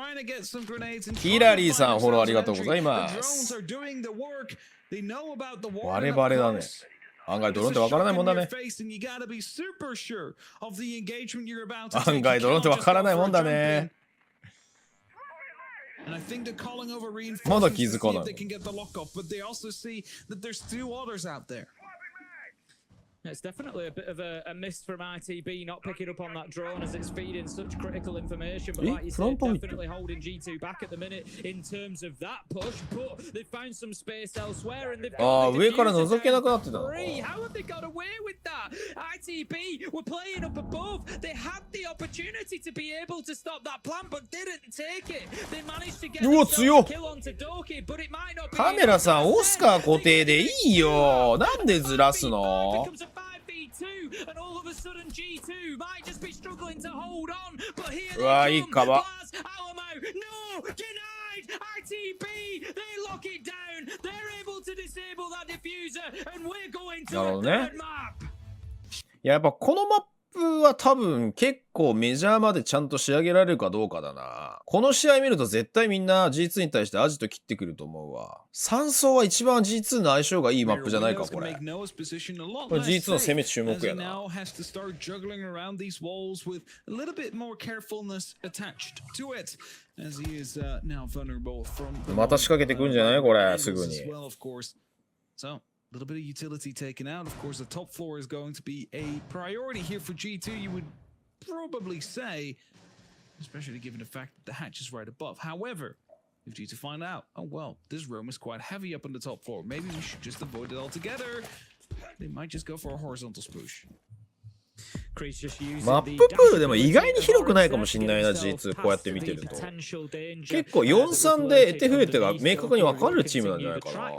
ラリーさんフォローありがとうございます。バレバレだね。案外ドローンってわからないもんだね。案外ドローンってわからないもんだね。まだ気づかない。It's definitely a bit of a miss from ITB not picking up on that drone as it's feeding such critical information. But like you said, definitely holding G2 back at the minute in terms of that push. But they've found some space elsewhere and they've got上から覗けなくなってたの。How have they got away with that? ITB were playing up above. They had the opportunity to be able to stop that plan, but didn't take it. They managed to get a kill onto Doki, but it might not be. カメラさんオスカー固定でいいよ。なんでずらすの？And all of a sudden G2 might just be struggling to hold on, but here they come. Alamo, no, denied. ITB, they lock it down. They're able to disable that diffuser, and we're going to the third map. やっぱこのマップは多分結構メジャーまでちゃんと仕上げられるかどうかだな。この試合見ると絶対みんな G2 に対してアジト切ってくると思うわ。3走は一番 G2 の相性がいいマップじゃないかこれ。これ G2 の攻め注目やな。また仕掛けてくるんじゃないこれすぐに。A little bit of utility taken out. Of course, the top floor is going to be a priority here for G2, you would probably say, especially given the fact that the hatch is right above. However, if G2 find out, oh well, this room is quite heavy up on the top floor. Maybe we should just avoid it altogether. They might just go for a horizontal spoosh. マッププールでも意外に広くないかもしんないな G2 こうやって見てると結構 4-3 で得手不得手が明確に分かれるチームなんじゃないかな。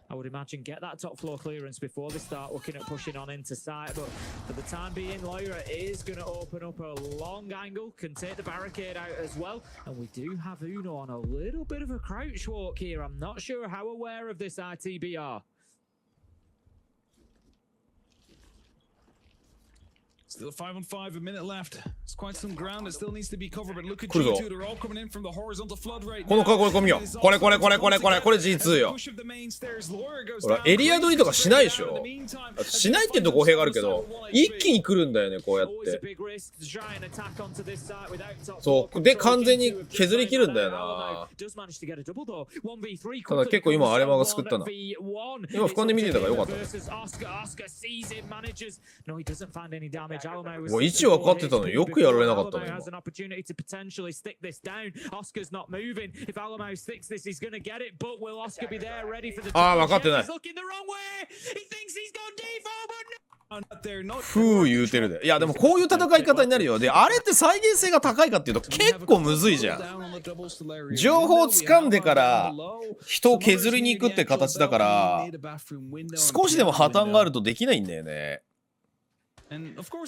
I would imagine get that top floor clearance before they start looking at pushing on into sight. But for the time being, Loira is going to open up a long angle, can take the barricade out as well. And we do have Uno on a little bit of a crouch walk here. I'm not sure how aware of this ITB are. Still 5-on-5, a minute left. It's quite some ground that still needs to be covered, but look at G2, they're all coming in from the horizontal flood right now. この囲い込みよ。これ G2 よ。ほらエリア取りとかしないでしょ。しないっていうと語弊があるけど、一気に来るんだよねこうやって。そうで完全に削り切るんだよな。ただ結構今アレマが救ったな。今俯瞰で見てたからよかったね。位置分かってたのによくやられなかったね今。ああ分かってない。ふう言うてるで。いやでもこういう戦い方になるよ。であれって再現性が高いかっていうと結構むずいじゃん。情報を掴んでから人を削りに行くって形だから少しでも破綻があるとできないんだよね。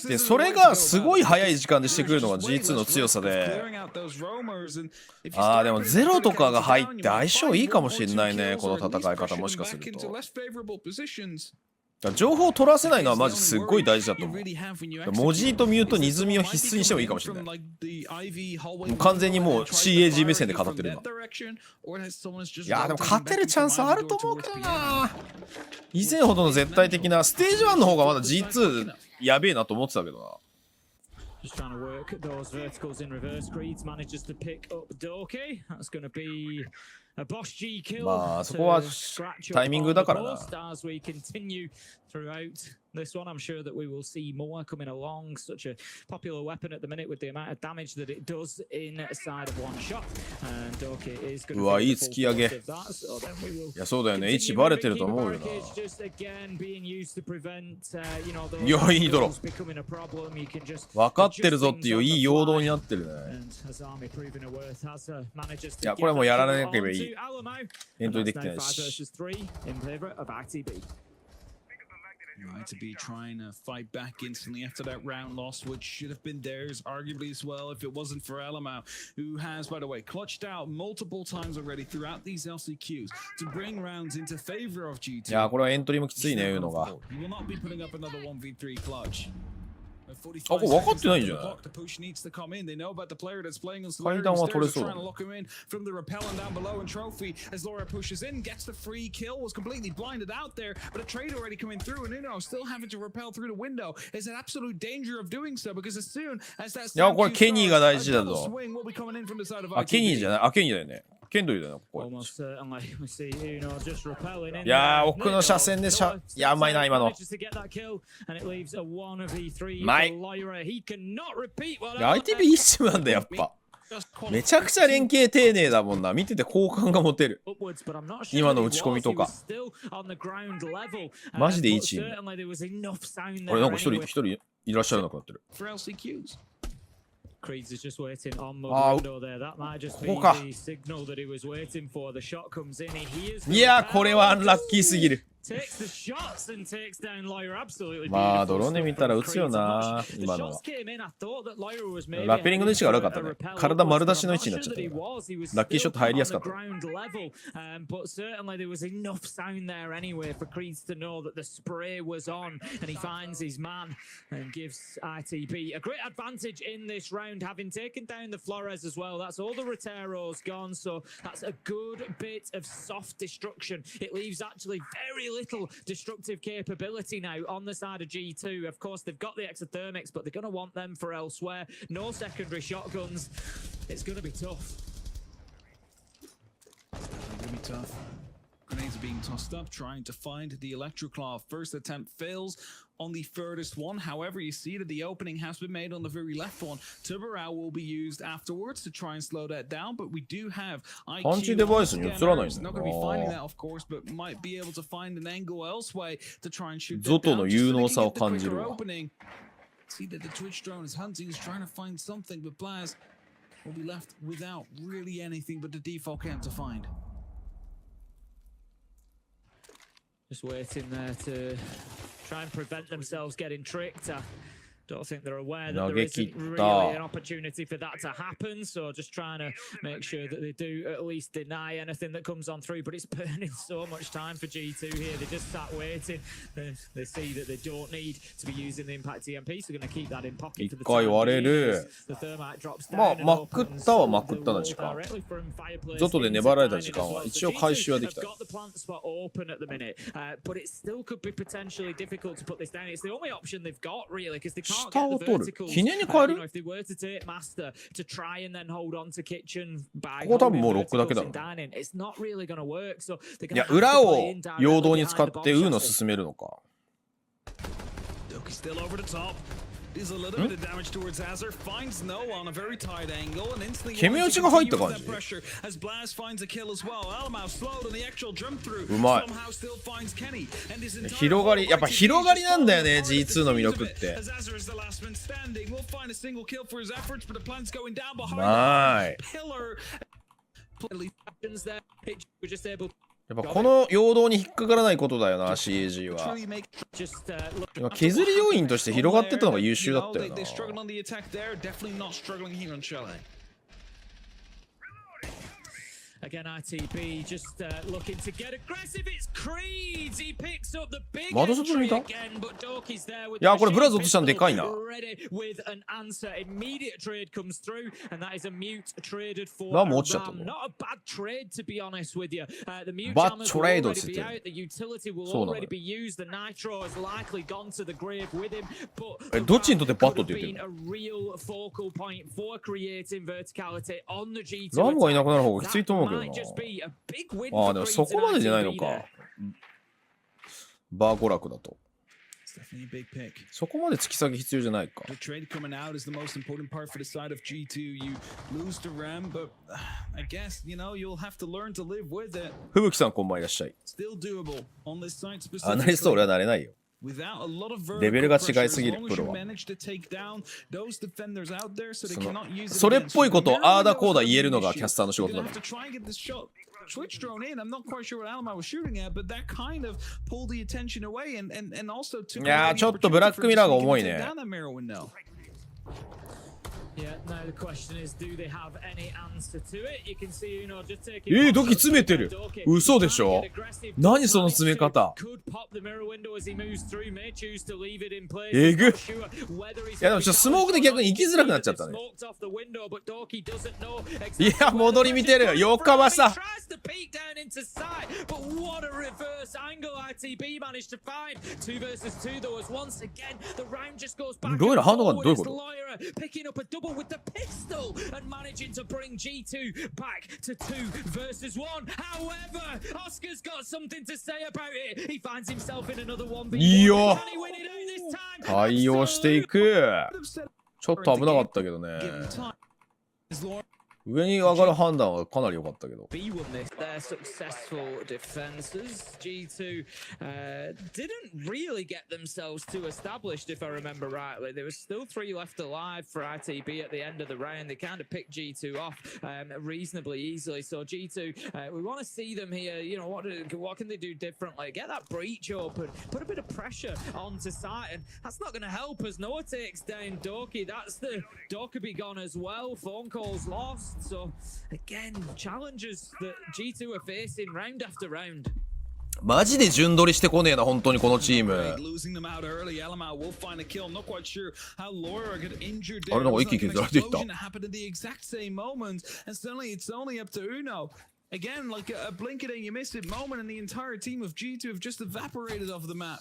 でそれがすごい早い時間でしてくるのが G2 の強さで、でもゼロとかが入って相性いいかもしれないね、この戦い方。もしかすると情報を取らせないのはマジすっごい大事だと思う。文字とミュート、ニズミを必須にしてもいいかもしれない。もう完全にもう CAG 目線で語ってる今。いやでも勝てるチャンスはあると思うけどな。以前ほどの絶対的なステージ1の方がまだ G2 やべえなと思ってたけどな。Just trying to work those verticals in reverse. Creeds manages to pick up Doki. That's going to be a Bosch G kill. まあそこはタイミングだからな。As we continue throughout this one, I'm sure that we will see more coming along. Such a popular weapon at the minute with the amount of damage that it does inside of one shot. And Doki is going to うわ、いい突き上げ。いや、そうだよね。位置バレてると思うよな。いや、いいドロー。分かってるぞっていういい陽動になってるね。いや、これはもうやらなければいい。エントリーできてないし。Right, to be trying to fight back instantly after that round loss, which should have been theirs, arguably as well, if it wasn't for Alamau, who has, by the way, clutched out multiple times already throughout these LCQs to bring rounds into favor of G2. いや、これはエントリーもきついね、言うのが。He will not be putting up another 1v3 clutch. あ、これ分かってないんじゃない？階段は取れそうだね。いや、これケニーが大事だぞ。あ、ケニーじゃない。あ、ケニーだよね。ケンドリーだよな、ここ。いやー、奥の車線でいや、うまいな、今の。うまい。いや、ITB いいチームなんだ、やっぱ。めちゃくちゃ連携丁寧だもんな。見てて好感が持てる。今の打ち込みとか。マジでいいチーム。あれ、なんか一人いらっしゃらなくなってる。Creeds is just waiting on Modundo there. That might just be the signal that he was waiting for. The shot comes in. He hears. いや、これはアンラッキーすぎる。Takes the shots and takes down Lawyer absolutely. まあドローンで見たら打つよな、今のは。ラッペリングの位置が悪かったね。体丸出しの位置になっちゃった。ラッキーショット入りやすかった。But certainly there was enough sound there anyway for Creeds to know that the spray was on, and he finds his man and gives ITB a great advantage in this round, having taken down the Flores as well. That's all the Roteros gone, so that's a good bit of soft destruction. It leaves actually very little destructive capability now on the side of G2. Of course, they've got the exothermics, but they're going to want them for elsewhere. No secondary shotguns. It's going to be tough. It's going to be tough. Grenades are being tossed up, trying to find the Electroclaw. First attempt fails on the furthest one. However, you see that the opening has been made on the very left one. Turboral will be used afterwards to try and slow that down, but we do have IQ. パンチデバイスに映らないんだ Not going to be finding that, of course, but might be able to find an angle elsewhere to try and shoot that ゾトの down. 有能さを感じるわ。 See that the Twitch drone is hunting, is trying to find something, but Blaz will be left without really anything but the default camp to find. Just waiting there to try and prevent themselves getting tricked. Don't think they're aware that there isn't really an opportunity for that to happen, so just trying to make sure that they do at least deny anything that comes on through, but it's burning so much time for G2 here. They just sat waiting. They see that they don't need to be using the impact EMP, so they're going to keep that in pocket for the time being. The thermite drops down and opens directly from fireplace. ゾトで粘られた時間は一応回収はできた。 They've got the plant spot open at the minute, but it still could be potentially difficult to put this down. It's the only option they've got really, because they can't 下を取る。記念に変える？ if they were to take master to try and then hold on to kitchen by ここ多分もうロックだけだろ。 it's not really going to work, so いや、裏を陽動に使ってウーの進めるのか。 Still over the top. Is a little bit of damage towards Azar, finds no on a very tight angle, and instantly 決め打ちが入った感じ。 as Blaz finds a kill as well. Alamau slowed on the actual jump through. うまい。 Somehow still finds Kenny and his entire 広がり、やっぱ広がりなんだよね、G2 の魅力って。 as Azar is the last man standing. We'll find a single kill for his efforts, but the plant's going down behind ない。 the pillar. there. We're just able やっぱこの陽動に引っかからないことだよな、CAG は。今削り要因として広がってたのが優秀だったよな。Again, ITB just looking to get aggressive. It's Creeds. He picks up the big まだ外にいた？ again, but Dorky's there with いや、これブラズ落としたのでかいな。 with an answer. Immediate trade comes through, and that is a mute traded for ラム落ちちゃったの。 Not a bad trade, to be honest with you. The mute Bad jammers will trade already be out. The utility will already be used. The nitro is likely gone to the grave with him. But どっちにとってバットって言ってるの？ a real focal point for creating verticality on the G2. ラムがいなくなる方がきついと思うけどな。ああ、でもそこまでじゃないのか。バー娯楽だと。そこまで突き下げ必要じゃないか。吹雪さんこんばんいらっしゃい。アナリスト俺はなれないよ。レベルが違いすぎるプロは。それっぽいことをああだこうだ言えるのがキャスターの仕事だもん。Switch drone in. I'm not quite sure what Alamo was shooting at, but that kind of pulled the attention away and also took. いやー、ちょっとブラックミラーが重いね。Yeah, now the question is, do they have any answer to it? You can see, you know, just taking ドキ詰めてる。嘘でしょ？何その詰め方。えぐ。いやでもちょっとスモークで逆に行きづらくなっちゃったね。いや、戻り見てる。よかわさ。どうやらハンドガンどういうこと？ with the pistol and managing to bring G2 back to 2 versus 1. However, Oscar's got something to say about it. He finds himself in another 1v1. Can he win it out this time? 対応していく。ちょっと危なかったけどね。上に上がる判断はかなり良かったけど。Their successful defenses. G2 didn't really get themselves too established, if I remember rightly. There was still 3 left alive for ITB at the end of the round. They kind of picked G2 off reasonably easily. So G2, we want to see them here. You know, what can they do differently? Get that breach open, put a bit of pressure onto site, and that's not going to help as Noah takes down Dorky. That's the Dorky be gone as well. Phone calls lost. So again, challenges that G2 are facing round after round. マジで順取りしてこねえな、本当にこのチーム。あれなんか一気に削られていった。Again, like a blink it and you miss it moment, and the entire team of G2 have just evaporated off the map.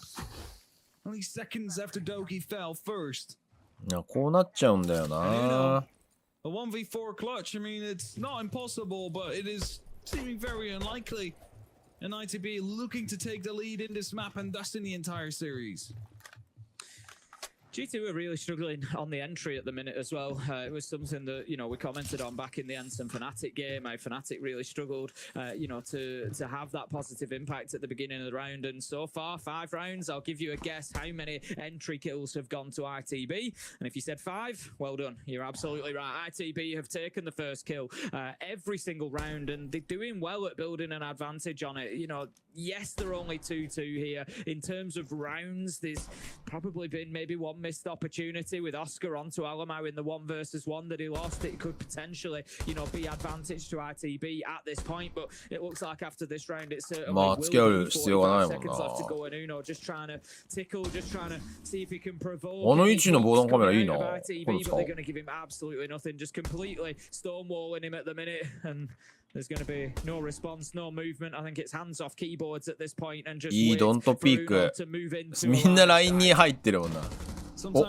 Only seconds after Doki fell first. いや、こうなっちゃうんだよな。A 1v4 clutch, I mean, it's not impossible, but it is seeming very unlikely. And ITB looking to take the lead in this map and thus in the entire series. G2 are really struggling on the entry at the minute as well. It was something that, you know, we commented on back in the ENCE and Fnatic game. Fnatic really struggled, you know, to have that positive impact at the beginning of the round. And so far, 5 rounds, I'll give you a guess how many entry kills have gone to ITB. And if you said 5, well done. You're absolutely right. ITB have taken the first kill every single round, and they're doing well at building an advantage on it. You know, yes, they're only 2-2 here. In terms of rounds, there's probably been maybe one missed opportunity with Oscar onto Alamo in the 1 versus 1 that he lost. It could potentially, you know, be advantage to ITB at this point, but it looks like after this round it's certainly will be 45 seconds left to go, and Uno just trying to tickle, just trying to see if he can provoke. あの位置の防弾カメラいいな。ITB, but they're going to give him absolutely nothing, just completely stonewalling him at the minute, and there's going to be no response, no movement. I think it's hands off keyboards at this point and just wait for Uno to move into. みんなラインに入ってるもんな。お、遅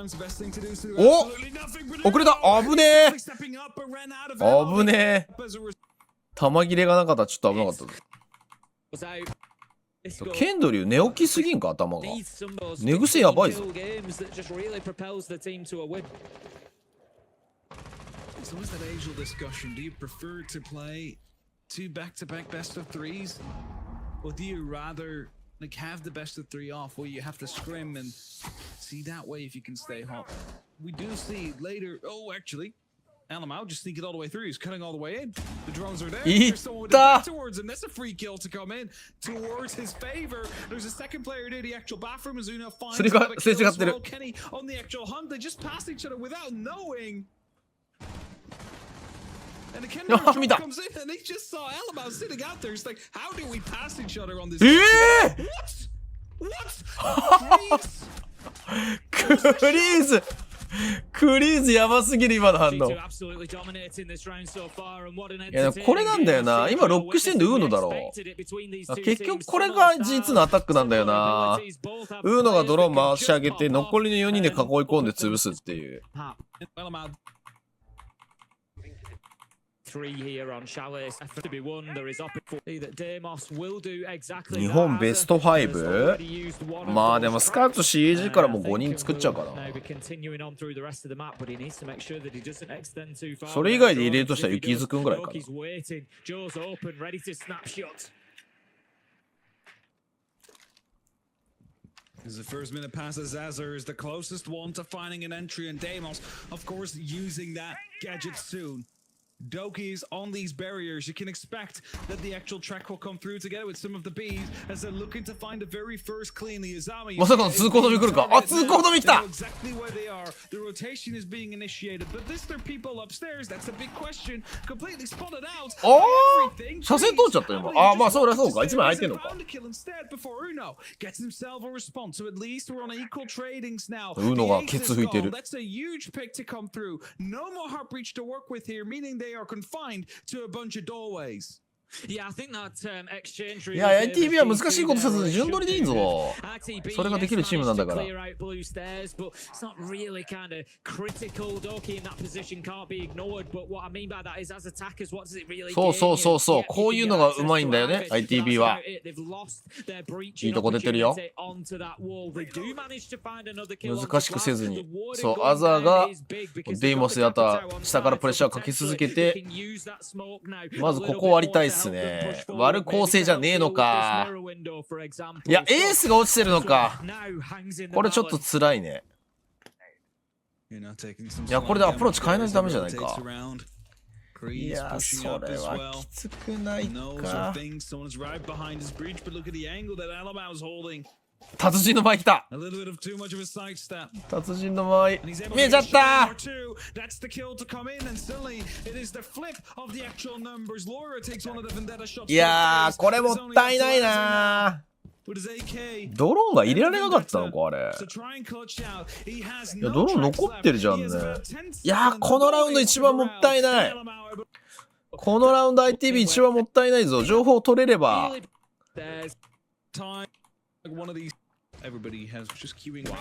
れた。危ねえ。危ねえ。弾切れがなかったらちょっと危なかったぞ。ケンドリュー寝起きすぎんか、頭が。寝癖やばいぞ。So is that age-old discussion? Do you prefer to play 2 back-to-back best of 3s? Or do you rather like have the best of 3 off where you have to scrim and see that way if you can stay hot? We do see later, oh actually, Alamau just sneaking all the way through. He's cutting all the way in. The drones are there. いっ There's someone た towards him. That's a free kill to come in towards his favor. There's a second player near the actual bathroom. Azuna finds すれが another すれ kill 違っ as てる well. Kenny on the actual hunt. They just pass each other without knowing. And the Kenny あ、見た comes in and they just saw Alamau sitting out there. It's like, how do we pass each other on this? え What? What? クリーズクリーズやばすぎる今の反応。い G2 absolutely dominating this round so far, and what an やこれなんだよな。今ロックしてんのウーノだろ。結局これが G2 のアタックなんだよな。ウーノがドローン回し上げて残りの4人で囲い込んで潰すっていう。 Three here on Chalice. To be won, there is opportunity that Deimos will do exactly 日本ベスト 5？ まあでもスカウト CG からもう5人作っちゃうかな。それ以外で入れるとしたら雪津くんぐらいかな。As the first minute passes, Azar is the closest one to finding an entry, and Deimos, of course, using that gadget soon. Doki's on these barriers. You can expect that the actual track will come through together with some of the Bs as they're looking to find the very first clean. The Izami. まさかの通行止め来るか。あ、通行止め来た。 Exactly where they are. The rotation is being initiated, but this their people upstairs. That's a big question. Completely spotted out. ああ、車線通っちゃった今。ああ、まあそりゃそうか。一枚空いてんのか。 Gets himself a response. So at least we're on equal tradings now. ウーノがケツ拭いてる。 That's a huge pick to come through. No more heart breach to work with here, meaning they are confined to a bunch of doorways. Yeah, I think that exchange. いや、ITV は難しいことせず順取りでいいぞ。それができるチームなんだから。そうそうそうそう。こういうのがうまいんだよね、ITV は。いいとこ出てるよ。難しくせずに。そう、アザーがデイモスやった下からプレッシャーかけ続けて、まずここ割りたいっすね。割る構成じゃねえのか。いや、エースが落ちてるのか。これちょっと辛いね。いや、これでアプローチ変えないとダメじゃないか。いや、それはきつくないか。達人の前来た。達人の前見えちゃった。いやー、これもったいないな。ドローンが入れられなかったのかあれ。いや、ドローン残ってるじゃんね。いやー、このラウンド一番もったいない。このラウンド ITV 一番もったいないぞ。情報取れれば。One of these, everybody has just queuing in the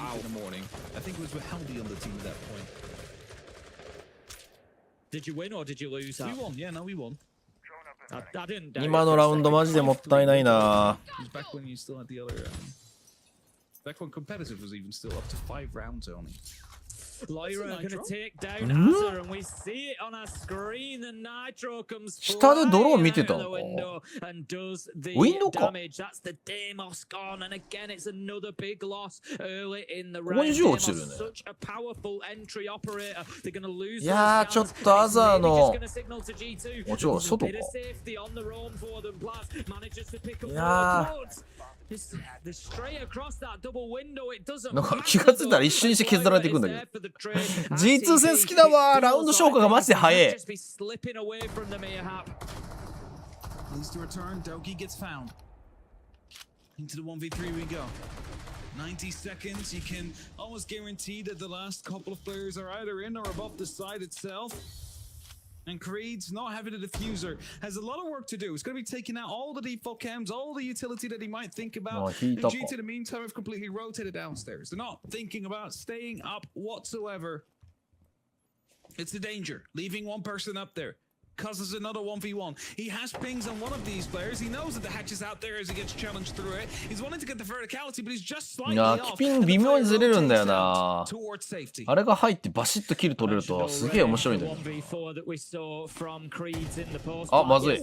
morning. I think it was Haldy on the team at that point. Did you win or did you lose? We won. Yeah, no, we won. I didn't. 今のラウンドマジでもったいないな。Back when you still had the other. Back when competitive was even still up to 5 rounds only. Lyra gonna take down Azar, and we see it on our screen. The Nitro comes 下でドローン見てたのか。 and does the ウィンドウか。 damage. That's the Deimos gone, and again it's another big loss early in the ここに round. 銃落ちてるね。 Such a powerful entry operator. They're gonna lose. いやー、ちょっとアザーの。ももちろん外か。いやー、なんか気がついたら一瞬にして削られていくんだけど。G2 戦好きだわ。ラウンド消化がマジで早い。 Into the 1v3 we go. 90 seconds, you can almost guarantee that the last couple of players are either in or above the side itself. And Creed's not having a diffuser, has a lot of work to do. It's going to be taking out all the default cams, all the utility that he might think about. And G2 in the meantime have completely rotated downstairs. They're not thinking about staying up whatsoever. It's a danger, leaving one person up there. Because there's another 1v1. He has pings on one of these players. He knows that the hatch is out there as he gets challenged through it. He's wanting to get the verticality, but he's just slightly いや off. キピン微妙にずれるんだよな。 Towards safety. あれが入ってバシッとキル取れるとすげえ面白いんだよ。あ、まずい。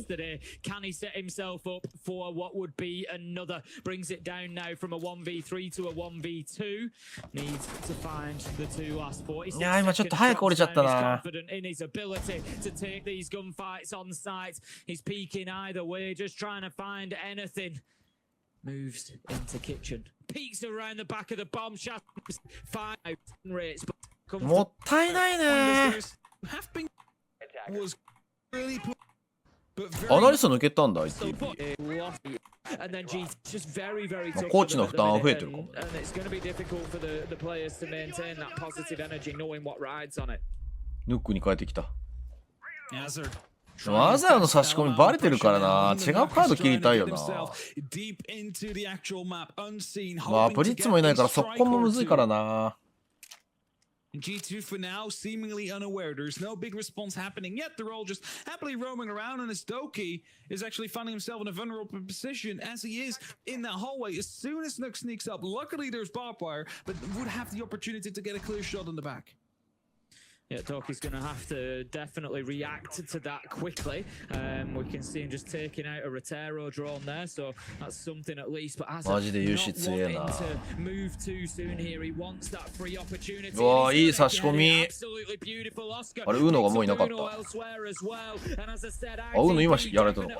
Can he set himself up for what would be another? Brings it down now from a 1v3 to a 1v2. Needs to find the two last 40. いや今ちょっと早く折れちゃったな。 Confident in his ability to take these gunfights on site. He's peeking either way, just trying to find anything. Moves into kitchen. Peeks around the back of the bomb shaft. 5 rates. もったいないね。アナリスト抜けたんだ、あいつ。コーチの負担は増えてるかも。ヌックに変えてきた。でもアザーの差し込みバレてるからな。違うカード切りたいよな。まあブリッツもいないから速攻もむずいからな。G2 for now, seemingly unaware. There's no big response happening yet. They're all just happily roaming around, and as Doki is actually finding himself in a vulnerable position as he is in that hallway. As soon as Nook sneaks up, luckily there's barbed wire, but would have the opportunity to get a clear shot in the back. Yeah, Doki's going to have to definitely react to that quickly. We can see him just taking out a Rotero drone there, so that's something at least. But as not wanting to move too soon here, he wants that free opportunity. うわ、いい差し込み。あれ、ウーノがもういなかった。あ、ウーノ今やられたのか。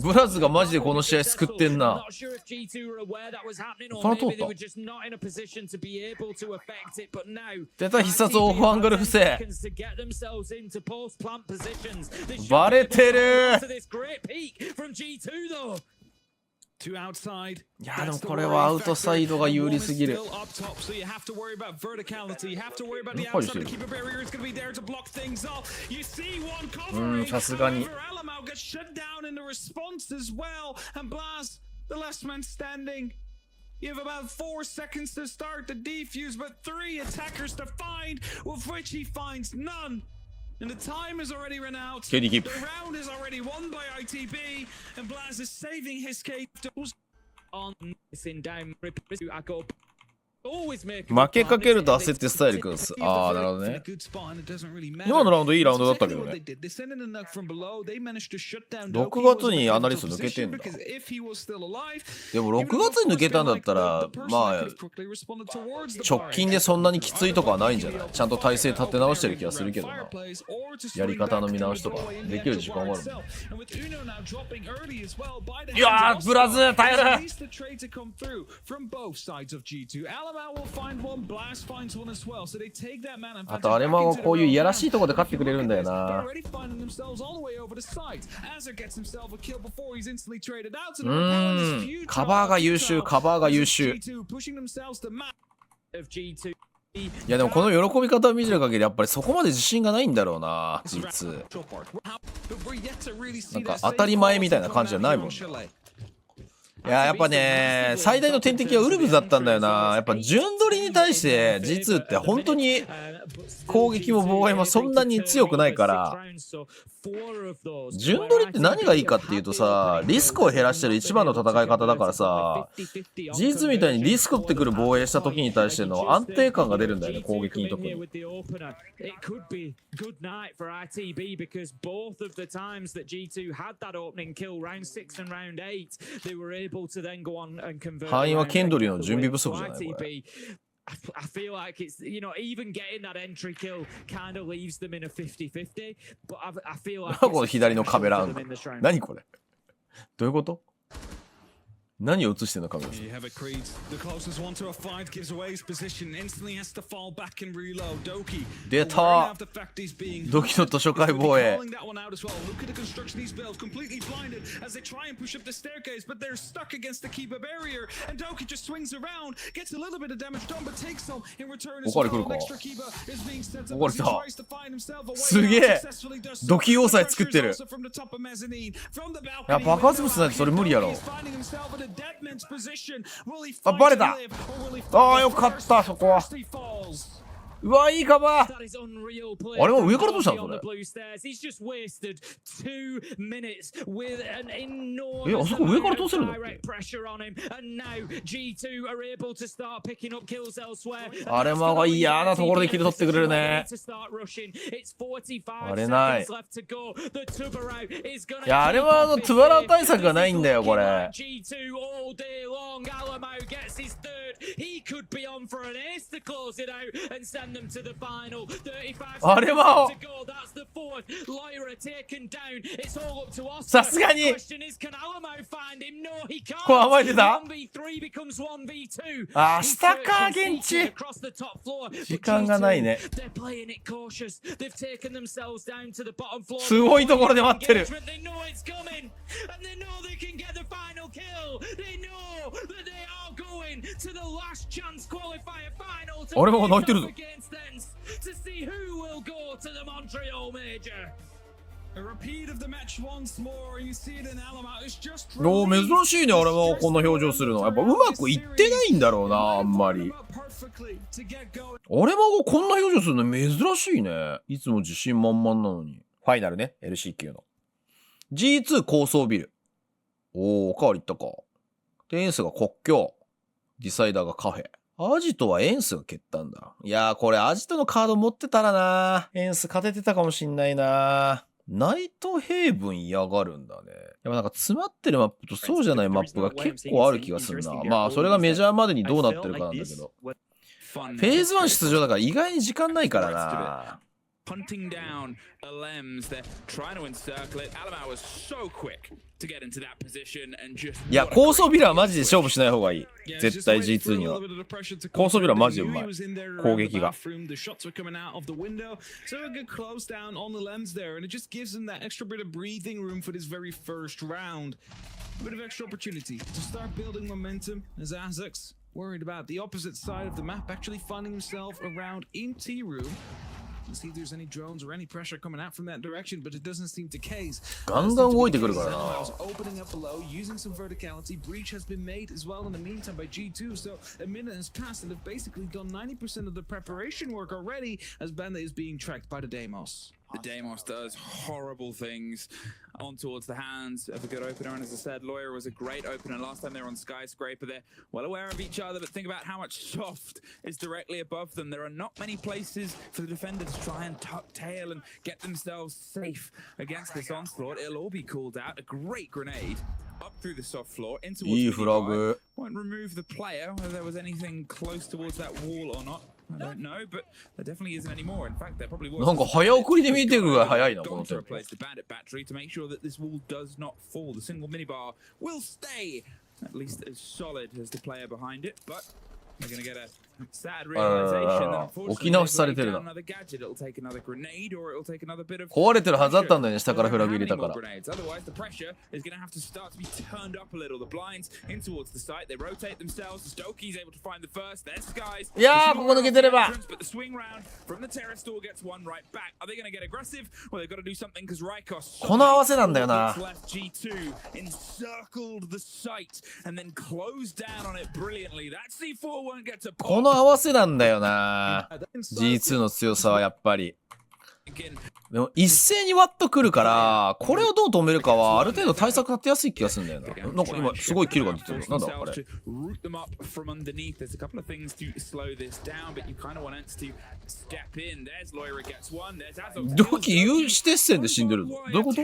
ブラズがマジでこの試合救ってんな。この通った。出た必殺オフアングル不正。バレてる。いやでもこれはアウトサイドが有利すぎる。さすがに。The last man standing. You have about 4 seconds to start the defuse, but 3 attackers to find, of which he finds none. And the time is already run out. The round is already won by ITB, and Blaz is saving his case on missing down. I go. 負けかけると焦ってスタイルくんす。ああ、なるほどね。今のラウンドいいラウンドだったけどね。6月にアナリスト抜けてんだ。でも6月に抜けたんだったら、まあ、直近でそんなにきついとかはないんじゃない？ちゃんと体勢立て直してる気がするけどな。やり方の見直しとかできる時間があるもん。いやー、ブラズ耐える。あとアレマンはこういういやらしいとこで勝ってくれるんだよな。カバーが優秀、カバーが優秀。いやでもこの喜び方を見てる限りやっぱりそこまで自信がないんだろうな、実。なんか当たり前みたいな感じじゃないもんね。いや、やっぱね、最大の天敵はウルブズだったんだよな。やっぱ順取りに対して G2 って本当に攻撃も妨害もそんなに強くないから、順取りって何がいいかっていうとさ、リスクを減らしてる一番の戦い方だからさ、G2 みたいにリスクってくる防衛した時に対しての安定感が出るんだよね、攻撃に特に。敗因はケンドリの準備不足じゃないこれ。I feel like it's, you know, even getting that entry kill kind of leaves them in a 50-50. But I feel like この左の壁ラウンド。何これ？どういうこと？何を映してんのカメラ。出た。ドキの図書館防衛。おかわり来るか。おかわり来た。すげえ。ドキ要塞作ってる。いや爆発物なんてそれ無理やろ。あ、バレた。ああ、よかった、そこは。うわ、いいカバー。あれは上からどうしたのそれ。あそこ上から通せるんだっけ。あれもが嫌なところで切り取ってくれるね。あれない。いや、あれはトゥアラウ対策がないんだよ、これ。あれはさすがにこれ甘えてた。あ、下か現地時間がないね。すごいところで待ってる。俺も泣いてるぞ。お、珍しいね。あれもこんな表情するのやっぱうまくいってないんだろうな、あんまり。俺もこんな表情するの珍しいね。いつも自信満々なのに。ファイナルね、 LCQ の G2 高層ビル。おかわりいったか。でエンスが国境、ディサイダーがカフェ。アジトはエンスが蹴ったんだ。いやー、これアジトのカード持ってたらな、エンス勝ててたかもしんないな。ナイトヘイブン嫌がるんだね。やっぱなんか詰まってるマップとそうじゃないマップが結構ある気がするな。まあそれがメジャーまでにどうなってるかなんだけど。フェーズ1出場だから意外に時間ないからな。Hunting down LMs, they're trying to encircle it. Alamau was so quick to get into that position and just. いや、高層ビルはマジで勝負しない方がいい。絶対 G2 には。高層ビルはマジでうまい。攻撃が。The shots were coming out of the window, so a good close down on the lens there, and it just gives them that extra bit of breathing room for this very first round. A bit of extra opportunity to start building momentum as Azek's worried about the opposite side of the map, actually finding himself around in T room. To see if there's any drones or any pressure coming out from that direction, but it doesn't seem to case. ガンガン動いてくるからな。 Opening up below, using some verticality. Breach has been made as well in the meantime by G2, so a minute has passed and they've basically done 90% of the preparation work already as Bandit is being tracked by the Deimos. The Deimos does horrible things on towards the hands of a good opener, and as I said, Lawyer was a great opener. Last time they were on Skyscraper, they're well aware of each other, but think about how much soft is directly above them. There are not many places for the defender to try and tuck tail and get themselves safe against this onslaught. It'll all be called out. A great grenade up through the soft floor into won't remove the player, whether there was anything close towards that wall or not. I don't know, but there definitely isn't anymore. In fact, there probably was. なんか早送りで見てるぐらい早いな、このテンポ。 Replace the bandit battery to make sure that this wall does not fall. The single minibar will stay at least as solid as the player behind it, but they're going to get a sad realization that unfortunately they'll take another gadget. It'll take another grenade or it'll take another bit of 壊れてるはずだったんだよね、下からフラグ入れたから。 Otherwise, the pressure is going to have to start to be turned up a little. The blinds in towards the site. They rotate themselves. Stokey's able to find the first. There's Skies. いやー、ここ抜けてれば。 But the swing round from the terrace door gets one right back. Are they going to get aggressive? Well, they've got to do something because Rykos. この合わせなんだよな。 G2 encircled the site and then closed down on it brilliantly. That C4 won't get to pop. この合わせなんだよな。G2 の強さはやっぱり。でも一斉にワッとくるから、これをどう止めるかはある程度対策立てやすい気がするんだよな。なんか今すごいキルが出てる。なんだこれ。ドキ有刺鉄線で死んでるぞ。どういうこと？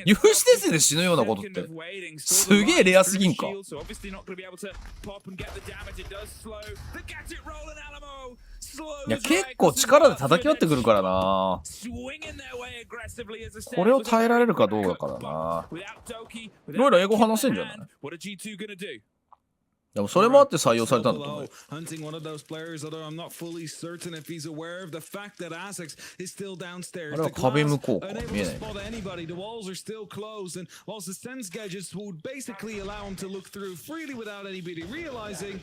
有刺鉄線で死ぬようなことってすげえレアすぎんか。いや結構力で叩き割ってくるからな。これを耐えられるかどうだからな。いろいろ英語話せんじゃない？でもそれもあって採用されたんだと思う。Hunting one of those players, although I'm not fully certain if he's aware of the fact that ASICS is still downstairs. あれは壁向こうか。 Unable 見え to ない。 spot anybody. The walls are still closed, and whilst the sense gadgets would basically allow him to look through freely without anybody realizing,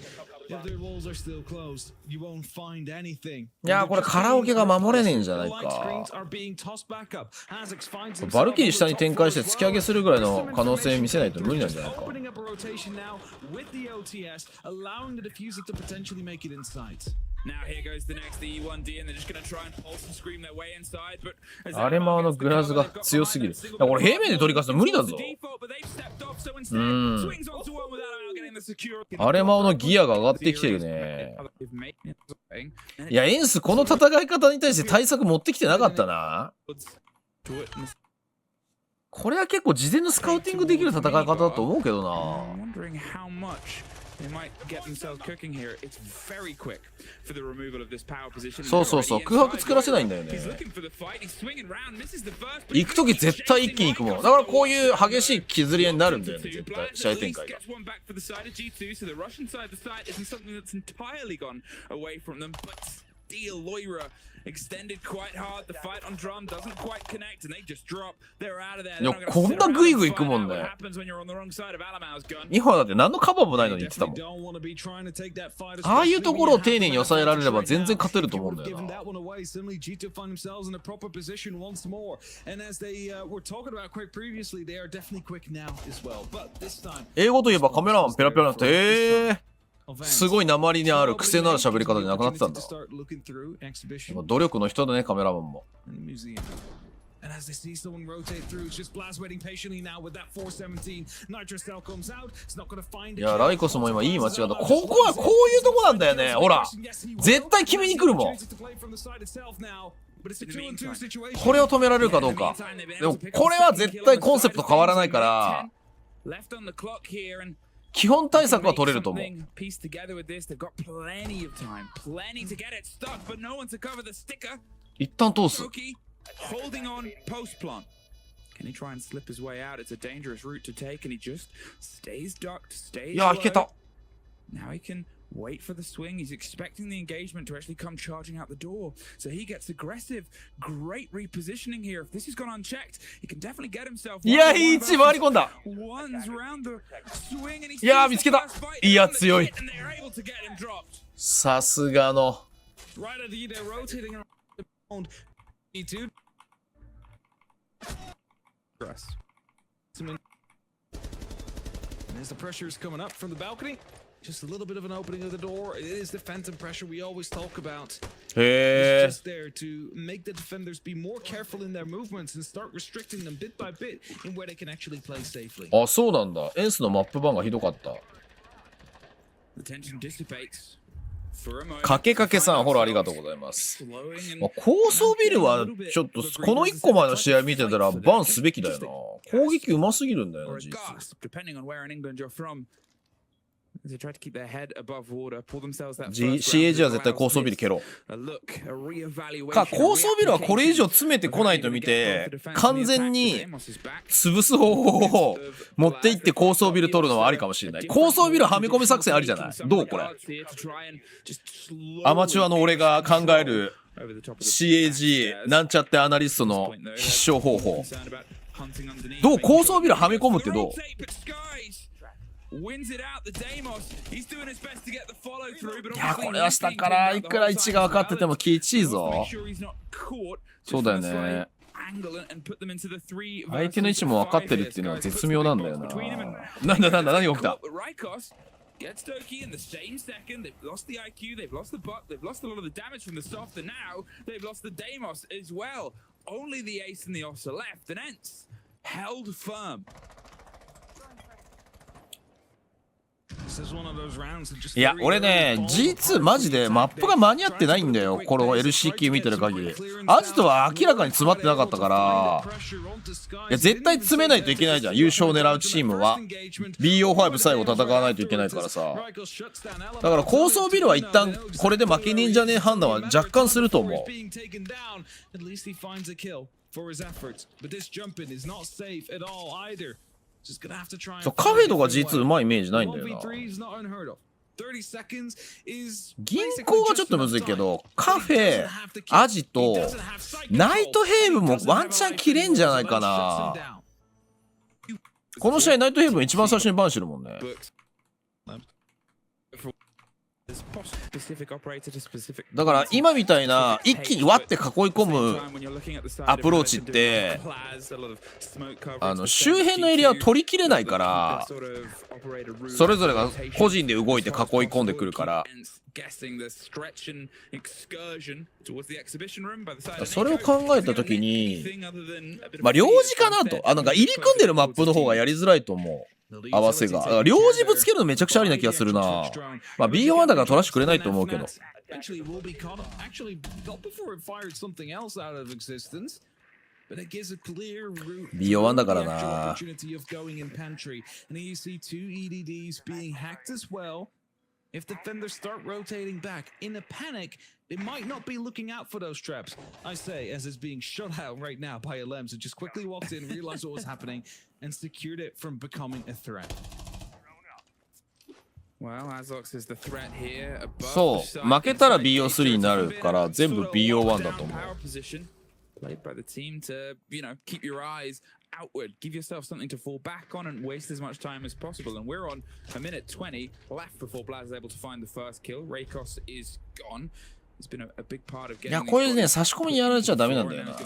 if their walls are still closed, you won't find anything. いやーこれカラオケが守れねえんじゃない The light か。 screens are being tossed back up. ASICS finds himself バルキリー下に展開して突き上げするぐらいの可能性見せないと無理なんじゃないか。 Opening up a rotation now with the OTS, allowing the diffuser to potentially make it inside. Now here goes the next E1D, and they're just going to try and pulse and scream their way inside. But アレマーのグラスが強すぎる。いやこれ平面で取り返すの無理だぞ。アレマーのギアが上がってきてるね。いやエンスこの戦い方に対して対策持ってきてなかったな。これは結構事前のスカウティングできる戦い方だと思うけどな。そうそうそう、空白作らせないんだよね。行くとき絶対一気に行くもん。だからこういう激しい削り合いになるんだよね、絶対試合展開が。いやこんなグイグイ行くもんね。日本だって何のカバーもないのに言ってたもん。ああいうところを丁寧に抑えられれば全然勝てると思うんだよな。英語といえばカメラマンペラペラになってすごい訛りにある癖のある喋り方じゃなくなってたんだ。努力の人だね、カメラマンも。いや、ライコスも今いい間違った。ここはこういうとこなんだよね。ほら、絶対決めに来るもん。これを止められるかどうか。でも、これは絶対コンセプト変わらないから、基本対策は取れると思う。一旦通す。いや、いけた。Wait for the swing. He's expecting the engagement to actually come charging out the door. So he gets aggressive. Great repositioning here. If this has gone unchecked, he can definitely get himself. いや、いい位置回り込んだ。いや、見つけた。いや、強い。さすがの。As the pressure is coming up from the balcony.Just a little bit of an opening of the door. It is the phantom pressure we always talk about. It's just there to make the defenders be more careful in their movements and start restricting them bit by bit in where they can actually play safely. あ、そうなんだ。エンスのマップ版がひどかった。かけかけさん、フォローありがとうございます。高層ビルはちょっとこの1個前の試合見てたらバンすべきだよな。攻撃うますぎるんだよな、実は。CAG は絶対高層ビル蹴ろう。か、高層ビルはこれ以上詰めてこないと見て、完全に潰す方法を持っていって高層ビル取るのはありかもしれない。高層ビルはみ込み作戦ありじゃない？どうこれ？アマチュアの俺が考える CAG なんちゃってアナリストの必勝方法。どう？高層ビルはみ込むってどう？いや、これは下からいくら位置が分かってても気ちいぞ。そうだよね。相手の位置も分かってるっていうのは絶妙なんだよな。なんだ何が起きた？Gets Doki in the same second. They've lost the IQ, they've lost the buck, they've lost a lot of the damage from the soft, and now they've lost the Deimos as well. Only the ace and the os are left, and ENCE held firm. いや、俺ね、G2 マジでマップが間に合ってないんだよ。この LCQ 見てる限り。アジトは明らかに詰まってなかったから、いや、絶対詰めないといけないじゃん。優勝を狙うチームは。BO5 最後戦わないといけないからさ。だから高層ビルは一旦これで負けねえんじゃねえ判断は若干すると思う。そう、カフェとか G2 うまいイメージないんだよな。銀行がちょっとむずいけど、カフェ、アジと、ナイトヘイブンもワンチャン切れんじゃないかな。この試合、ナイトヘイブン一番最初にバンしてるもんね。だから今みたいな一気に割って囲い込むアプローチって周辺のエリアを取りきれないから、それぞれが個人で動いて囲い込んでくるから、それを考えた時にまあ領事かなと、なんか入り組んでるマップの方がやりづらいと思う。合わせが領事ぶつけるのめちゃくちゃありな気がするな。まあ B4 だから取らしてくれないと思うけど。B4 だからな。If defenders start rotating back in a panic, they might not be looking out for those traps. I say, as is being shut out right now by Alems, who just quickly walked in, realized what was happening, and secured it from becoming a threat. Well, Azox is the threat here. そう、負けたら BO3 になるから全部 BO1 だと思う。Played by the team to, keep your eyes outward, give yourself something to fall back on and waste as much time as possible. And we're on a minute 20 left before Blaz is able to find the first kill. Rakos is gone. It's been a big part of getting. いや、これね、差し込みにやられちゃダメなんだよな。も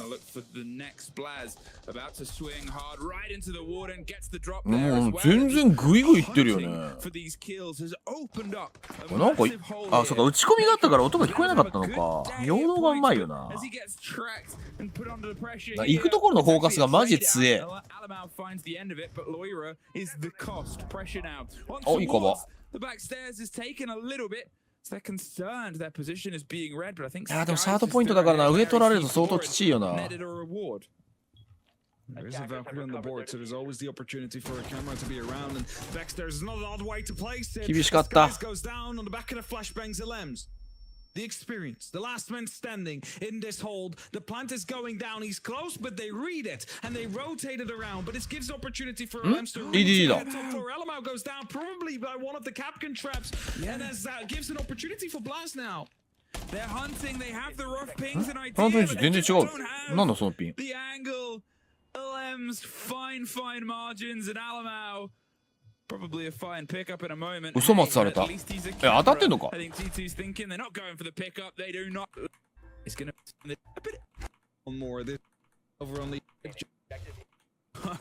う全然グイグイいってるよね。なんか、そうか、打ち込みがあったから音が聞こえなかったのか。陽動がうまいよな。行くところのフォーカスがマジで強え。お、いいかも。They're concerned their position is being read, but I think でもサードポイントだからな、上取られると相当きちいよな。There is a Valkyrie on the board, so there's always the opportunity for a camera to be around. And Dexter is not an odd way to place it. 厳しかった。Goes down on the back of the flashbangs of Lems. The experience, the last man standing in this hold. The plant is going down. He's close, but they read it and they rotate it around. But it gives opportunity for Lems to. Elamau goes down, probably by one of the Capcan traps, and as that gives an opportunity for Blast now. They're hunting. They have the rough pings and ideas. 全然違う。なんだそのピン。 The angle, Lems, fine margins, and Alamau. Probably a fine pickup in a moment. 嘘松された。当たってんのか。 I think G2's thinking they're not going for the pickup. They do not. It's gonna a bit more this over on the.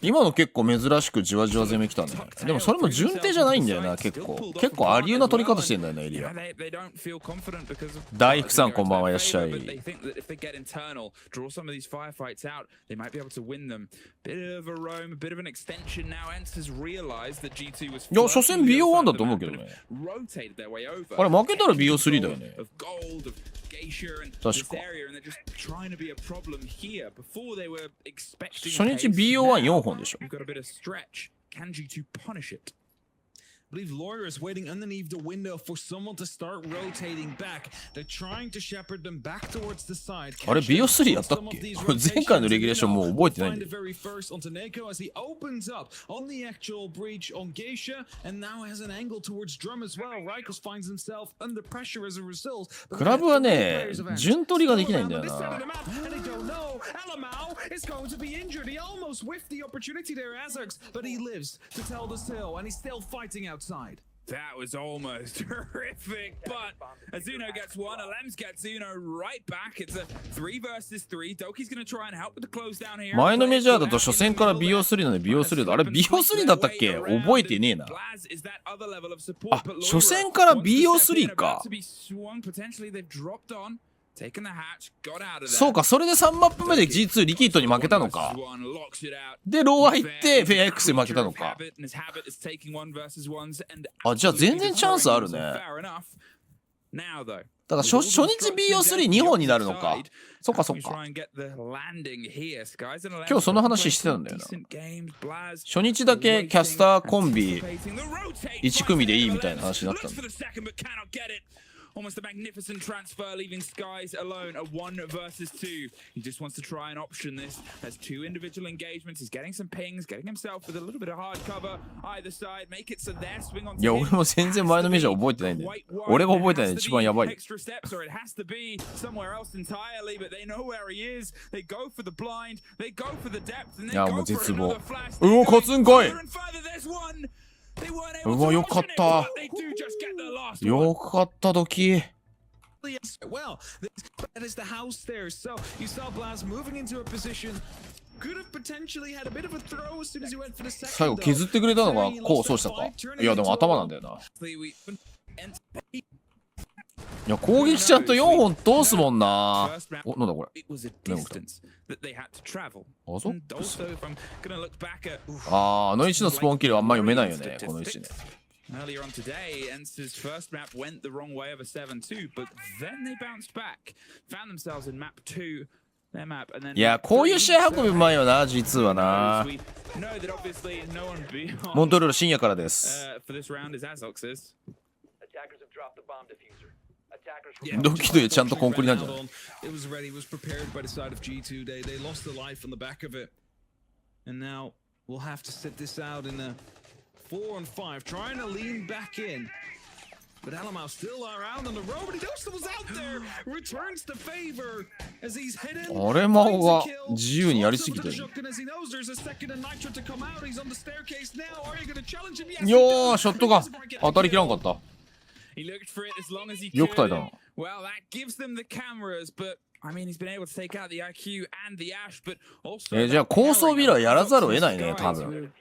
今の結構珍しくじわじわ攻めきたね。でもそれも順手じゃないんだよな、結構ありうな取り方してんだよな、エリア。大福さんこんばんはいらっしゃい。いや、初戦 BO1 だと思うけどね。あれ負けたら BO3 だよね。確か。初日 BO14 本でしょ。I believe Lawyer is waiting underneath the window for someone to start rotating back. They're trying to shepherd them back towards the side. あれ BO3 やったっけ？これ前回のレギュレーションもう覚えてないんだよ。As he opens up on the actual breach on Geisha and now has an angle towards Drum as well. Rikos finds himself under pressure as a result. クラブはね、順取りができないんだよな。Alamau is going to be injured. He almost whiffed the opportunity there, Azax, but he lives to tell the tale and he's still fighting out. That was almost horrific, but Azuno gets one, Alems gets Uno right back. It's a 3 versus 3. Doki's going to try and help with the close down here. 前のメジャーだと初戦から BO3 なんで BO3 だ。あれ BO3 だったっけ？覚えてねえな。あ、初戦から BO3 か。そうか、それで3マップ目で G2 リキッドに負けたのか。で、ローア行ってフェア X に負けたのか。あ、じゃあ全然チャンスあるね。だから初日 BO32 本になるのか。そっかそっか。今日その話してたんだよな。初日だけキャスターコンビ1組でいいみたいな話になったんだ。Almost a magnificent transfer, leaving Skies alone, a 1 versus 2. He just wants to try and option this. There's 2 individual engagements. He's getting some pings, getting himself with a little bit of hard cover either side. Make it so their swing on. いや、俺も全然前のメジャー覚えてないんだよ。俺が覚えてないの一番やばい。Extra steps, or it has to be somewhere else entirely, but they know where he is. They go for the blind, they go for the depth, and they go for another flash. うわ、勝つんかい。うわ、よかった。よかった時。Well, that is the house there. So you saw Blast moving into a position. Could have potentially had a bit of a throw as soon as he went for the second. 最後削ってくれたのがこうそうしたか。いやでも頭なんだよな。いや攻撃ちゃんと4本通すもんな。お、なんだこれ。あ、そう。あの位置のスポーンキルあんま読めないよね、この位置ね。Earlier on today, ENCE's first map went the wrong way of a 7-2, but then they bounced back, found themselves in map 2, their map, and then いや、こういう試合運びうまいよな、G2 はな。モントリオール深夜からです。ドキドキちゃんとコンクリなんじゃない？ It was ready, was prepared by the side of G2. They lost the life on the back of it, and now we'll have to sit this out in a 4 and 5, trying to lean back in. But Alamau still around on the road, but he knows was out there. Returns the favor as he's hidden. あれマオが自由にやりすぎてる。よー、ショットが当たりきらんかった。よく耐えたな。Well, that gives them the cameras, but I mean, he's been able to take out the IQ and the Ash, but also じゃあ高層ビルはやらざるを得ないね、多分。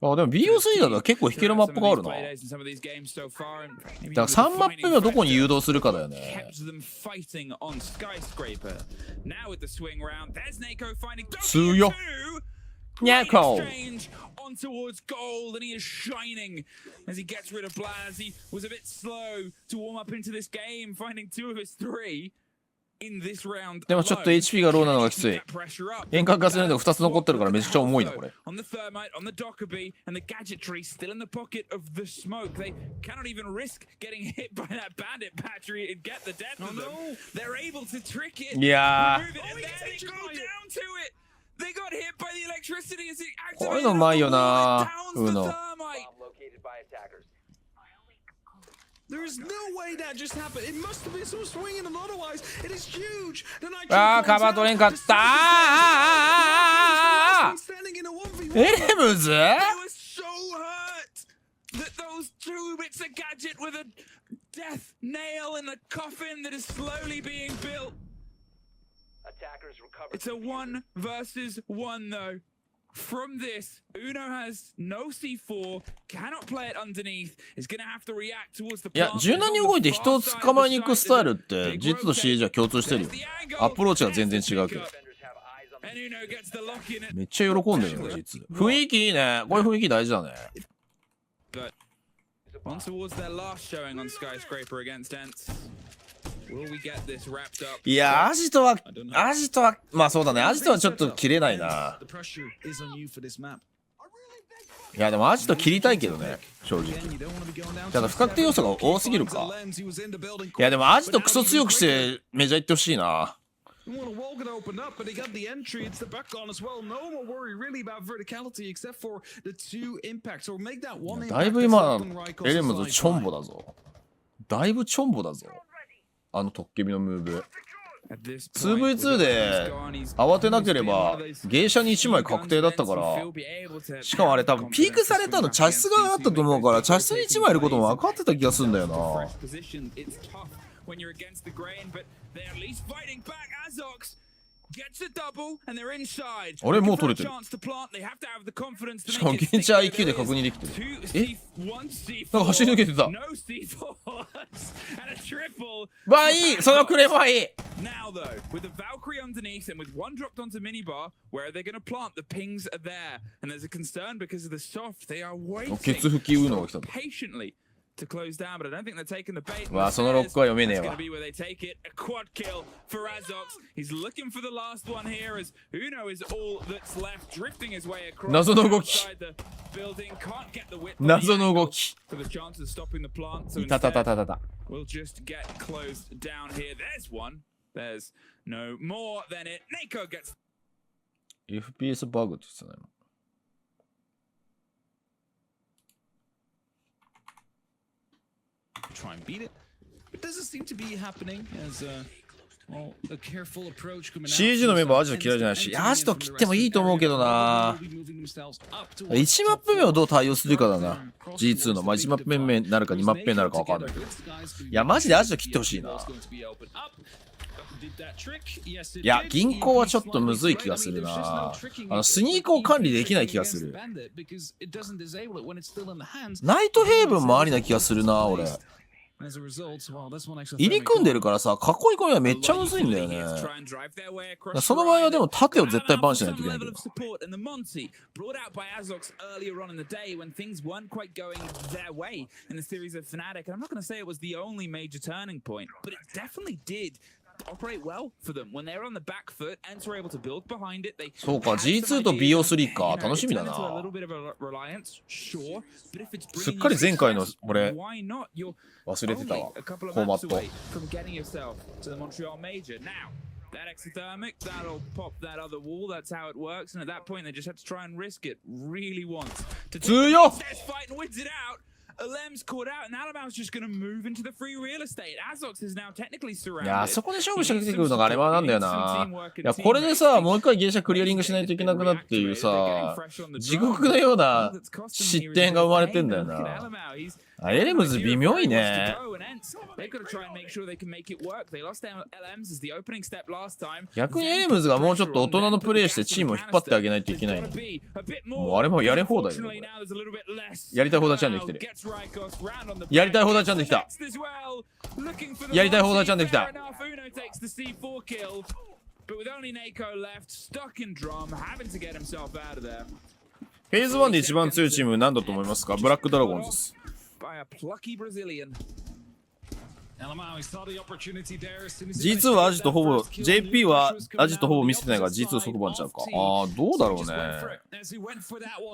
あ、でも BO3 だと結構引けるマップがあるな。だから3マップ目はどこに誘導するかだよね。強っ。ニャコon towards gold, and he is shining as he gets rid of Blaz. He was a bit slow to warm up into this game, finding 2 of his 3 in this round. でもちょっと HP がローなのがきつい。遠隔ガスレンドが2つ残ってるからめちゃくちゃ重いなこれ。On the thermite, on the Dockerbee, and the gadgetry still in the pocket of the smoke. They cannot even risk getting hit by that bandit battery and get the death of them. They're able to trick it. いやー。They go down to it. They got hit by the electricity as it activated. こういうのうまいよな。うの。There's no way that just happened. It must have been some swinging, and otherwise, it is huge. ああ、カバー取れんかった。エレムズ They were so hurt that those 2 bits of gadget with a death nail in the coffin that is slowly being built. It's a 1 versus 1 though. From this, Uno has no C4, cannot play it underneath, is gonna have to react towards the いや、柔軟に動いて人を捕まえに行くスタイルってG2と CA じゃ共通してるよ。アプローチが全然違うけど。めっちゃ喜んでるよ、G2。雰囲気いいね。こういう雰囲気大事だね。On towards their last showing on Skyscraper against ENCE. Will we get this wrapped up? いや、アジトは、まあそうだね。アジトはちょっと切れないな。いや、でもアジト切りたいけどね、正直。ただ不確定要素が多すぎるか。いや、でもアジトクソ強くしてメジャー行ってほしいな。だいぶ今、エレムズチョンボだぞ。だいぶチョンボだぞ。あのトッケビのムーブ。2v2 で慌てなければ芸者に1枚確定だったから。しかもあれ多分ピークされたの茶室があったと思うから、茶室に1枚いることも分かってた気がするんだよな。あれもう取れてる。しかも現地 IQ で確認できてる。え？なんか走り抜けてた。まあいい、そのクレームはいい。Now though, with the Valkyrie underneath and with 1 dropped onto minibar, where are they going to plant? The pings are there, and there's a concern because of the soft. They are waiting ケツ吹きうのが来た。 patiently to close down, but I don't think they're taking the bait. わあ、そのロックは読めねえわ。It's going to be where they take it. A quad kill for Azox. He's looking for the last one here as Uno is all that's left, drifting his way across. 謎の動き。 building. Can't get the whip. 謎の動き。 For the chance of stopping the plant. So いたたたたたた。will just get closed down here. There's one. There's no more than it. Neko gets FPS バグって言ってたね。Try and beat it. It doesn't seem to be happening as well, a careful approach coming out. CG のメンバーアジト嫌いじゃないし、アジト切ってもいいと思うけどな。1マップ目をどう対応するかだな。G2 の、まあ、1マップ目になるか2マップ目になるか分かんないけど。いや、マジでアジト切ってほしいな。いや、銀行はちょっとむずい気がするな。スニークを管理できない気がする。ナイトヘイブンもありな気がするな、俺。入り組んでるからさ、囲い込みはめっちゃむずいんだよね。その場合はでも盾を絶対バンしないといけないけど。そうか、G2 と BO3 か。楽しみだな。すっかり前回の俺忘れてたわ。フォーマット。That exothermic, that'll pop that other wall. That's how it works. And at that point, they just had to try and risk it. Really wants to take this fight and wins it out. Alem's caught out, and Alabama's just going to move into the free real estate. Azox is now technically surrounded. いや、そこで勝負してくるのがあれはなんだよな。いや、これでさ、もう一回芸者クリアリングしないといけなくなっていうさ、地獄のような失点が生まれてんだよな。エレムズ微妙いね。逆にエレムズがもうちょっと大人のプレーしてチームを引っ張ってあげないといけないの。もうあれもやれ放題だよ。やりたい放題ちゃんできてる。やりたい放題ちゃんできた。やりたい放題ちゃんできた。フェーズ1で一番強いチーム何だと思いますか？ブラックドラゴンズです。G2 はアジトほぼ JP はアジトほぼ見せてないから G2 即番ちゃうか。ああ、どうだろうね。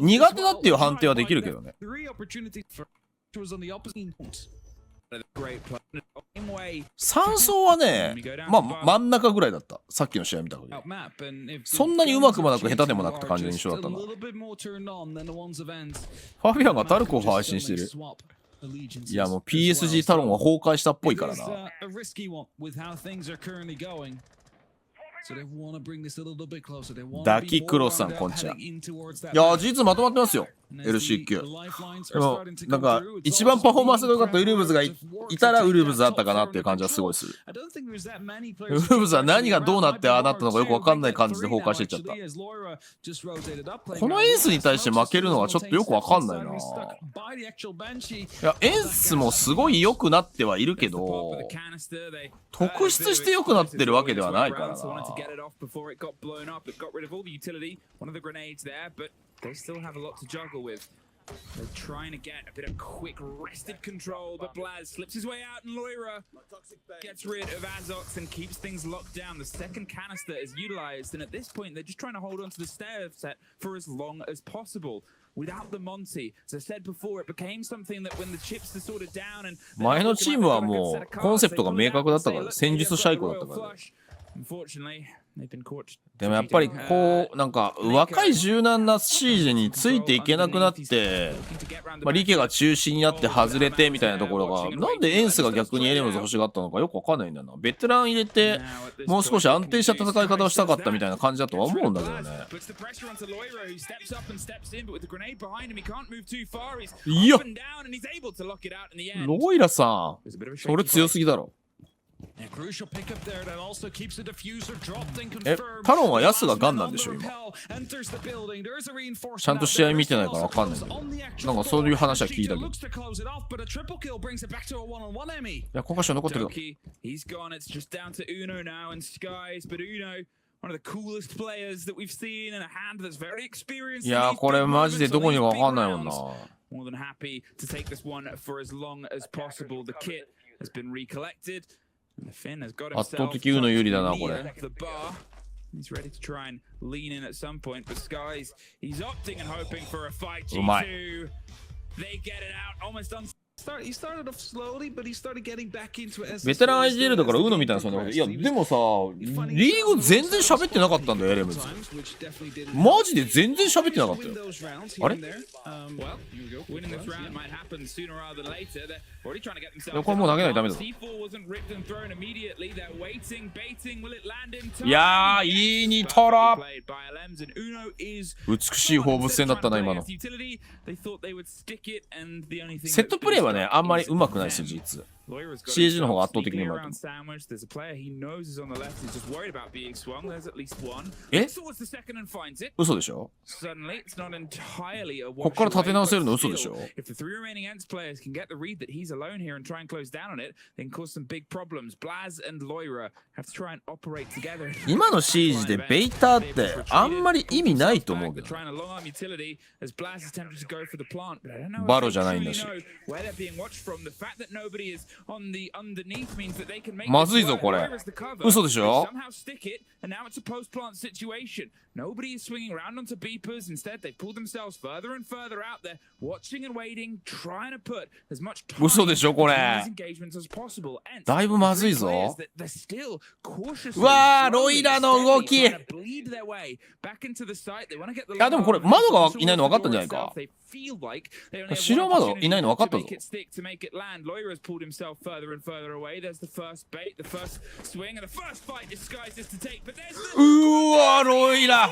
苦手だっていう判定はできるけどね。3走はね、まあ真ん中ぐらいだった。さっきの試合見た限り。そんなにうまくもなく下手でもなくって感じの印象だったな。ファビアンがタルコを配信してる。いやもう PSG タロンは崩壊したっぽいからな。ダキクロスさんこんちは。いやG2まとまってますよ。LCQ。でもなんか一番パフォーマンスが良かったウルブズが いたらウルブズだったかなっていう感じはすごいする。ウルブズは何がどうなってああなったのかよくわかんない感じで崩壊していっちゃった。このエースに対して負けるのはちょっとよくわかんないな。いやエンスもすごい良くなってはいるけど特筆して良くなってるわけではないからな。They still have a lot to juggle with. They're trying to get a bit of quick wrested control, but Blaz slips his way out and Loira gets rid of Azox and keeps things locked down. The second canister is utilized, and at this point, they're just trying to hold on to the stair set for as long as possible. Without the Monty, as I said before, it became something that when the chips are sorted down and 前のチームはもうコンセプトが明確だったから、戦術シャイコだったから。でもやっぱりこうなんか若い柔軟なシージについていけなくなって、リケが中心になって外れてみたいなところがなんでエンスが逆にエレムズ欲しがったのかよくわかんないんだよな。ベテラン入れてもう少し安定した戦い方をしたかったみたいな感じだとは思うんだけどね。いやロイラさんそれ強すぎだろ。タロンはヤスがガンなんでしょ今。ちゃんと試合見てないから分かんないけど、なんかそういう話は聞いたけど。いやコンカッション残ってるよ。いやこれマジでどこにか分かんないもんな。圧倒的ウーノ有利だなこれ。うまい。ベテラン IGL だからウーノみたいなそんなこと。いやでもさ、リーグ全然喋ってなかったんだよエレムズ。マジで全然喋ってなかったよ。あれ？いやこれもう投げないとダメだぞ。いやーいいニトロ。美しい放物線だったな今の。セットプレーはねあんまり上手くないですよ G2。CG の方が圧倒的にうまいと思う。え？嘘でしょ？こっから立て直せるの嘘でしょ？今の CG でベイターってあんまり意味ないと思うけど。バロじゃないんだし。まずいぞこれ。嘘でしょ？嘘でしょこれ。だいぶまずいぞ。うわーロイラの動き。いやでもこれ窓がいないの分かったんじゃないか。白窓いないの分かったぞ。うわロイラ。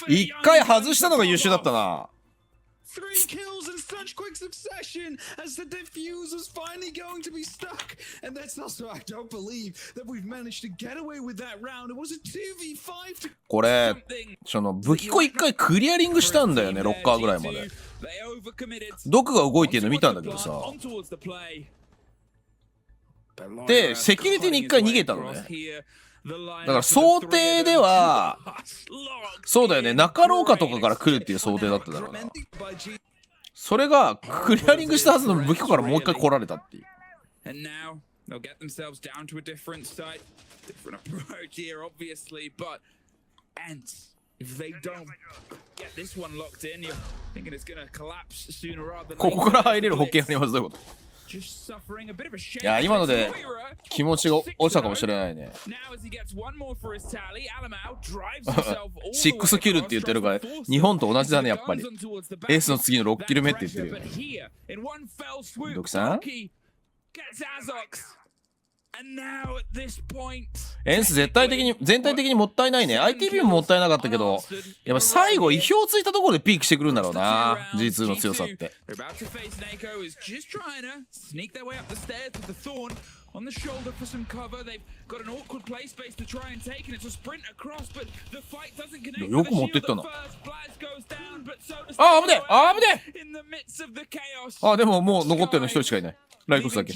一回外したのが優秀だったな。3 kills in such quick succession as the diffuse was finally going to be stuck. And that's also, I don't believe that we've managed to get away with that round. It was a 2v5 to これその武器庫一回クリアリングしたんだよねロッカーぐらいまで。ドクが動いてるの見たんだけどさ。でセキュリティに一回逃げたのね。だから想定ではそうだよね中廊下とかから来るっていう想定だっただろうな。それがクリアリングしたはずの武器庫からもう一回来られたっていう。ここから入れる保険あります。どういうこと？いや今ので気持ちが落ちたかもしれないね。6キルって言ってるから日本と同じだねやっぱり。エースの次の6キル目って言ってるよね。ドクさんエンス全体的にもったいないね。 ITB ももったいなかったけどやっぱ最後意表ついたところでピークしてくるんだろうな G2 の強さって。よく持ってったな。あ、危ねえあ危ねえ。あでももう残ってるの一人しかいない。ライコスだけ。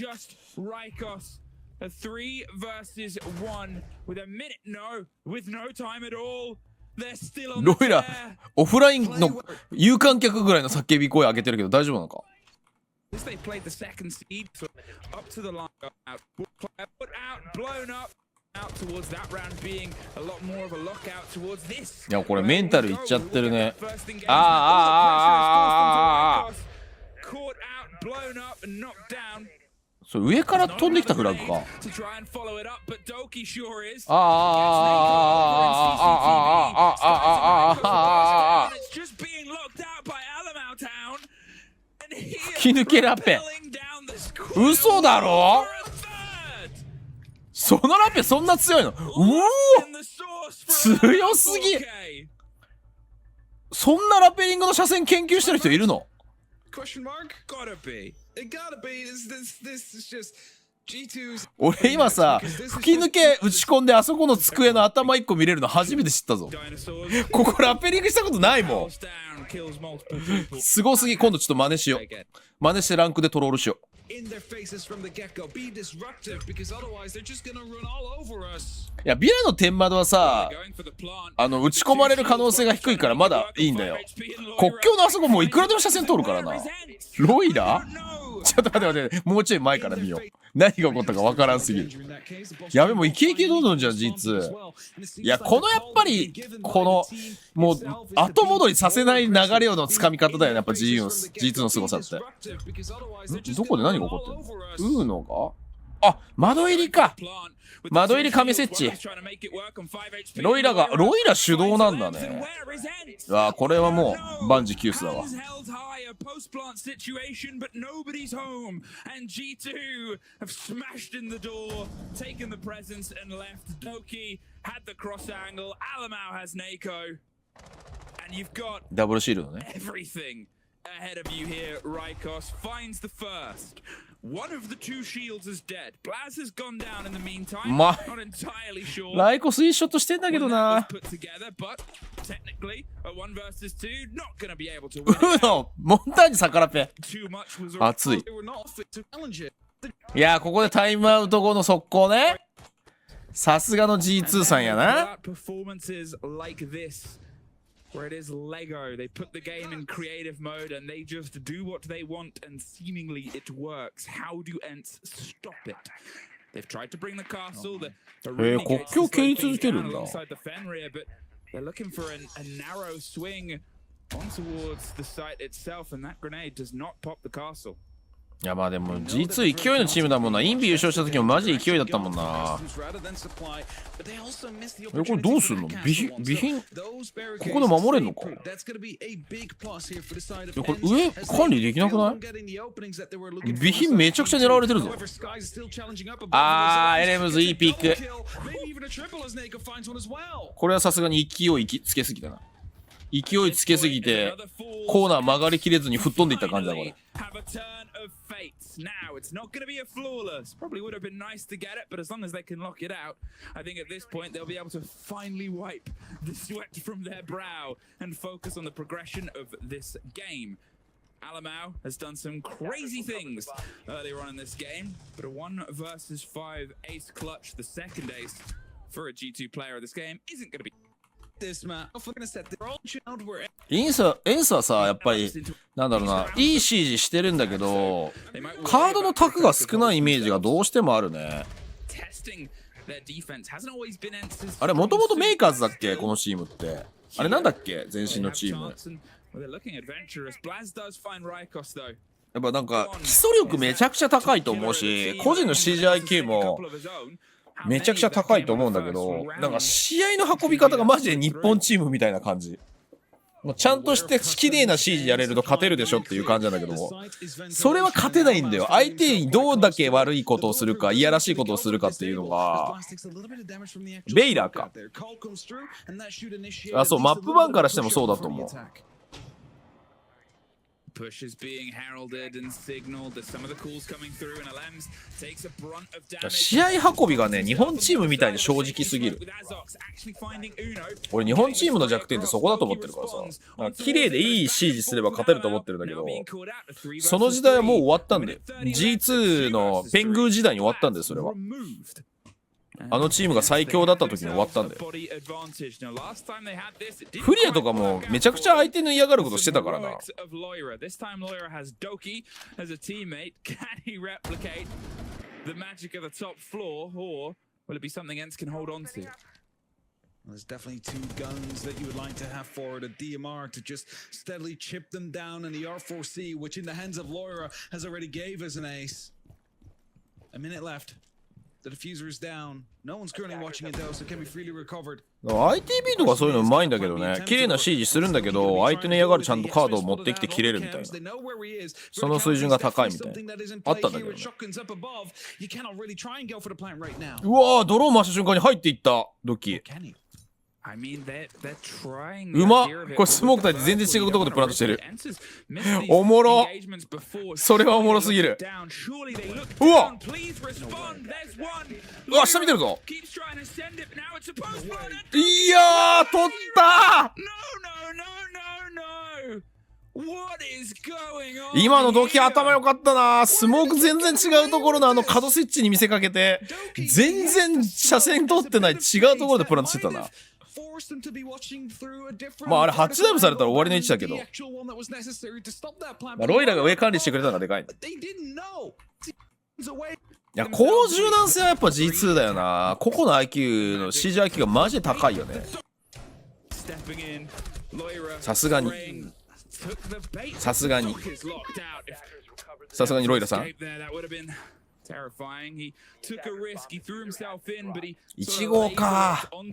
A 3 versus 1 with a minute with no time at all. They're still on the ロイラオフラインの有観客ぐらいの叫び声上げてるけど大丈夫なのか。いやこれメンタルいっちゃってるね。それ上から飛んできたフラッグか。吹き抜けラペ嘘だろ。そのラペそんな強いの？うお強すぎ。そんなラペリングの車線研究してる人いるの？俺今さ吹き抜け打ち込んであそこの机の頭1個見れるの初めて知ったぞ。ここラペリングしたことないもん。すごすぎ。今度ちょっと真似しよう。真似してランクでトロールしよう。いやビラの天窓はさ打ち込まれる可能性が低いからまだいいんだよ。国境のあそこもういくらでも車線通るからな。ロイラちょっと待って、もうちょい前から見よう。何が起こったかわからんすぎる。やべ、もうイケイケどんどんじゃん、G2。いや、このやっぱり、この、もう、後戻りさせない流れのつかみ方だよね、やっぱ G2 の凄さって。どこで何が起こってんの？ウーノが窓入りか。窓入り亀設置。ロイラ主導なんだね。これはもう万事休すだわ。ダブルシールドね。Ahead of you here, Rykos finds the first. One of the two shields is dead. Blaz has gone down in the meantime. Not entirely sure. ライコスいいショットしてんだけどな。Put together, but technically, a 1 versus 2, not gonna be able to ウーノ、モンタージュサカラペ。 Too much was 熱い。いや、ここでタイムアウト後の速攻ね。さすがの G2 さんやな。Performances like this. Where it is Lego, they put the game in creative mode and they just do what they want and seemingly it works. How do ENCE stop it? They've tried to bring the castle, the国境蹴り続けるんだ。 alongside the Fenrir, but they're looking for a narrow swing on towards the site itself, and that grenade does not pop the castle. いやまあでも G2 勢いのチームだもんな。インビ優勝した時もマジ勢いだったもんな。これどうすんの？備品ここで守れんのか？これ上管理できなくない？備品めちゃくちゃ狙われてるぞ。エレムズいいピーク。これはさすがに勢いつけすぎたな。勢いつけすぎてコーナー曲がりきれずに吹っ飛んでいった感じだこれ。Now it's not going to be a flawless. Probably would have been nice to get it, but as long as they can lock it out, I think at this point they'll be able to finally wipe the sweat from their brow and focus on the progression of this game. Alamau has done some crazy things earlier on in this game, but a 1 versus 5 ace clutch, the second ace for a G2 player of this game, isn't going to beエンスはさ、やっぱりなんだろうな、いい CG してるんだけどカードのタクが少ないイメージがどうしてもあるね。あれもともとメーカーズだっけこのチームって。あれなんだっけ前身のチーム。やっぱなんか基礎力めちゃくちゃ高いと思うし、個人の CGIQ もめちゃくちゃ高いと思うんだけど、なんか試合の運び方がマジで日本チームみたいな感じ。もうちゃんとして綺麗な CG やれると勝てるでしょっていう感じなんだけども、それは勝てないんだよ。相手にどうだけ悪いことをするか、いやらしいことをするかっていうのが。ベイラーか。そう、マップ版からしてもそうだと思う。試合運びがね、日本チームみたいに正直すぎる。俺日本チームの弱点ってそこだと思ってるからさ、綺麗でいい CG すれば勝てると思ってるんだけど、その時代はもう終わったんだよ。 G2 のペングー時代に終わったんだよ。それはあのチームが最強だった時に終わったんだよ。フリアとかもめちゃくちゃ相手の嫌がることしてたからな。There's definitely two guns that you would like to have forward, a DMR to just steadily chip them down, and the R4C, which in the hands of Loira has already gave us an ace. A minute left. The diffuser is down. No one's currently watching it though, so it can be freely recovered. ITB とかそういうのうまいんだけどね。綺麗な CG するんだけど、相手の嫌がるちゃんとカードを持ってきて切れるみたいな。その水準が高いみたいな。あったんだけどね。うわぁ、ドローン回した瞬間に入っていった。ドッキー。うまっ。これスモーク対全然違うところでプラントしてる。おもろ。それはおもろすぎる。うわうわ、下見てるぞ。いやー、取ったー。今のドキ頭良かったな。スモーク全然違うところの角スイッチに見せかけて全然車線通ってない違うところでプラントしてたな。まああれ8ダイブされたら終わりの位置だけど、まあ、ロイラが上管理してくれたのがでかいんだ。いや、この柔軟性はやっぱ G2 だよな。個々の IQ の CGIQ がマジで高いよね。さすがにさすがにロイラさん。1号か。俺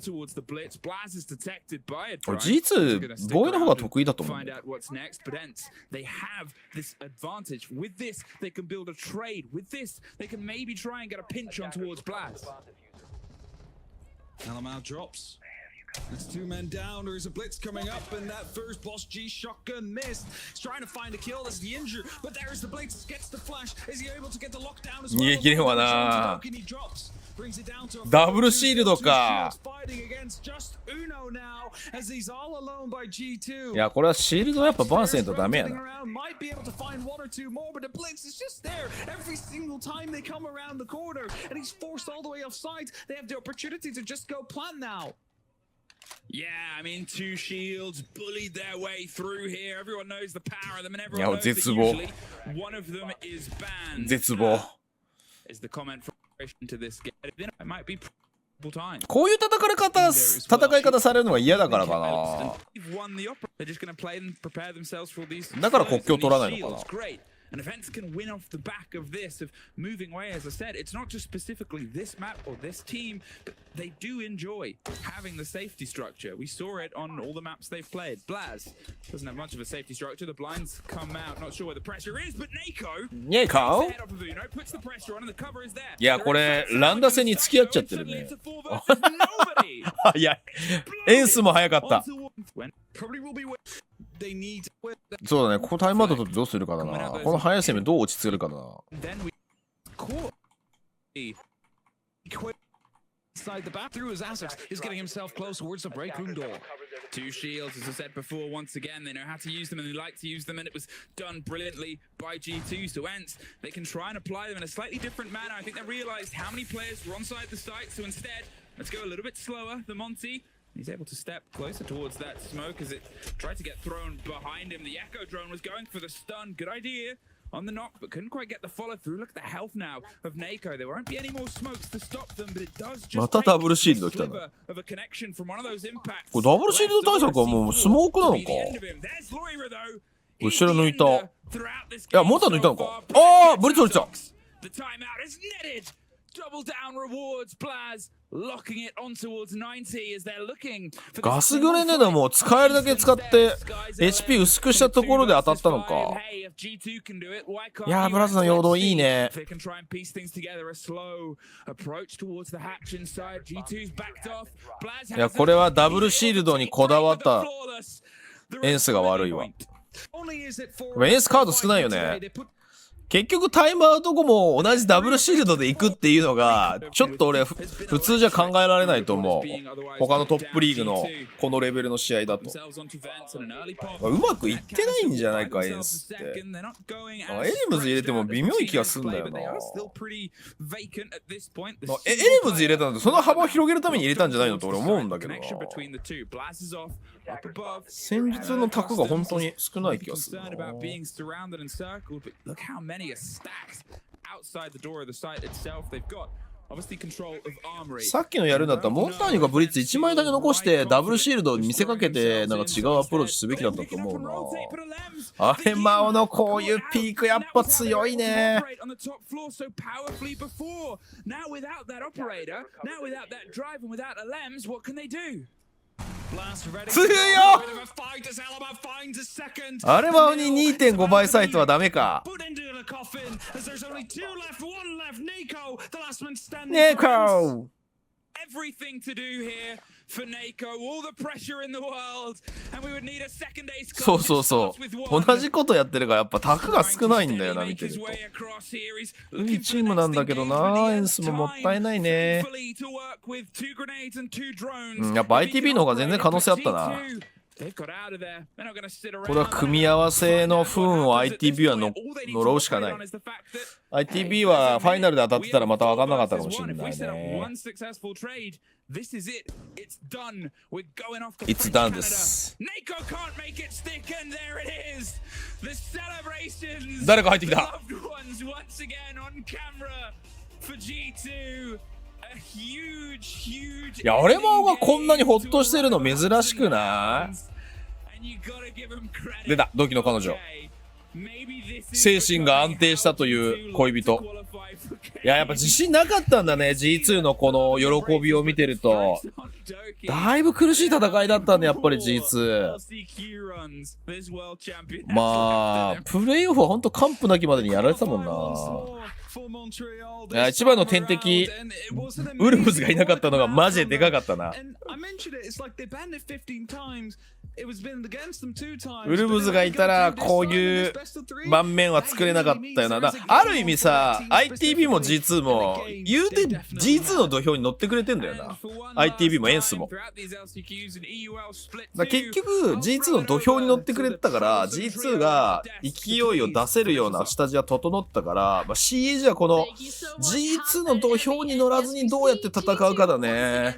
G2 防衛の方が得意だと思う。It's 2 men down. There's a blitz coming up, and that first boss G shotgun missed. He's trying to find a kill. That's the injury, but there's the blitz. Gets the flash. Is he able to get the lockdown as well? 逃げ切れんわな。ダブルシールドか。いや、これはシールドやっぱバンせんとダメやな。Yeah, I mean, 2 shields bullied their way through here. Everyone knows the power of them, and everyone knows that usually one of them is banned. 絶望。Is the comment from to this game? It might be time. こういう戦い方されるのが嫌だからかな。だから国境取らないのかな。And events can win off the back of this, of moving away. As I said, it's not just specifically this map or this team, but they do enjoy having the safety structure. We saw it on all the maps they've played. Blaz doesn't have much of a safety structure. The blinds come out, not sure where the pressure is, but Nako puts the pressure on and the cover is there. いや、これランダ戦に付き合っちゃってるね。いや、エンスも早かった。そうだね、ここタイムアウト取ってどうするかだな。この速い攻めどう落ち着けるかだな。Inside the back through his assets, he's getting himself close towards the break room door. 2 shields, as I said before, once again, they know how to use them and they like to use them, and it was done brilliantly by G2. So ENCE, they can try and apply them in a slightly different manner. I think they realized how many players were onside the site, so instead, let's go a little bit slower. The Monty, he's able to step closer towards that smoke as it tried to get thrown behind him. The Echo drone was going for the stun. Good idea on the knock, but couldn't quite get the follow through. Look at the health now of Nako. There won't be any more smokes to stop them, but it does just またダブルシールド来たな。of a connection from one of those impacts. これダブルシールド対策はもうスモークなのか。後ろ抜いた。いや、モーター抜いたのか。ああ、ブリッツ降りた。The timeout is netted. Double down rewards, Blaz locking it on towards 90 as they're looking for ガスグレネードも使えるだけ使って HP 薄くしたところで当たったのか。いやー、ブラズの陽動いいね。いや、これはダブルシールドにこだわったエンスが悪いわ。エンスカード少ないよね。結局タイムアウト後も同じダブルシールドで行くっていうのがちょっと俺普通じゃ考えられないと思う。他のトップリーグのこのレベルの試合だとうまくいってないんじゃないかエンスって。エリムズ入れても微妙い気がするんだよな。エリムズ入れたのってその幅を広げるために入れたんじゃないのと俺思うんだけどな。戦術の卓が本当に少ない気がするな。さっきのやるんだったらモンターニュがブリッツ1枚だけ残してダブルシールドに見せかけてなんか違うアプローチすべきだったと思うな。あれマオのこういうピークやっぱ強いね。強いよ。あれマオに 2.5 倍サイトはダメか。ネコそうそうそう。同じことやってるからやっぱタクが少ないんだよな見てると。いいチームなんだけどな。エンスももったいないね。やっぱ ITB の方が全然可能性あったな。これは組み合わせの不運を ITB は呪うしかない。ITB はファイナルで当たってたらまた分かんなかったかもしれないね。It's done です。誰か入ってきた。いや、俺もがこんなにホッとしてるの珍しくない？出た、同期の彼女。精神が安定したという恋人。いや、やっぱ自信なかったんだね。G2 のこの喜びを見てると。だいぶ苦しい戦いだったんで、やっぱり G2。まあ、プレイオフはほんと完膚なきまでにやられてたもんな。いや、一番の天敵、ウルフズがいなかったのがマジででかかったな。ウルブズがいたらこういう盤面は作れなかったよな。ある意味さ、ITB も G2 も言うて G2 の土俵に乗ってくれてんだよな。ITB もエンスも。結局 G2 の土俵に乗ってくれてたから G2 が勢いを出せるような下地は整ったから、CAG はこの G2 の土俵に乗らずにどうやって戦うかだね。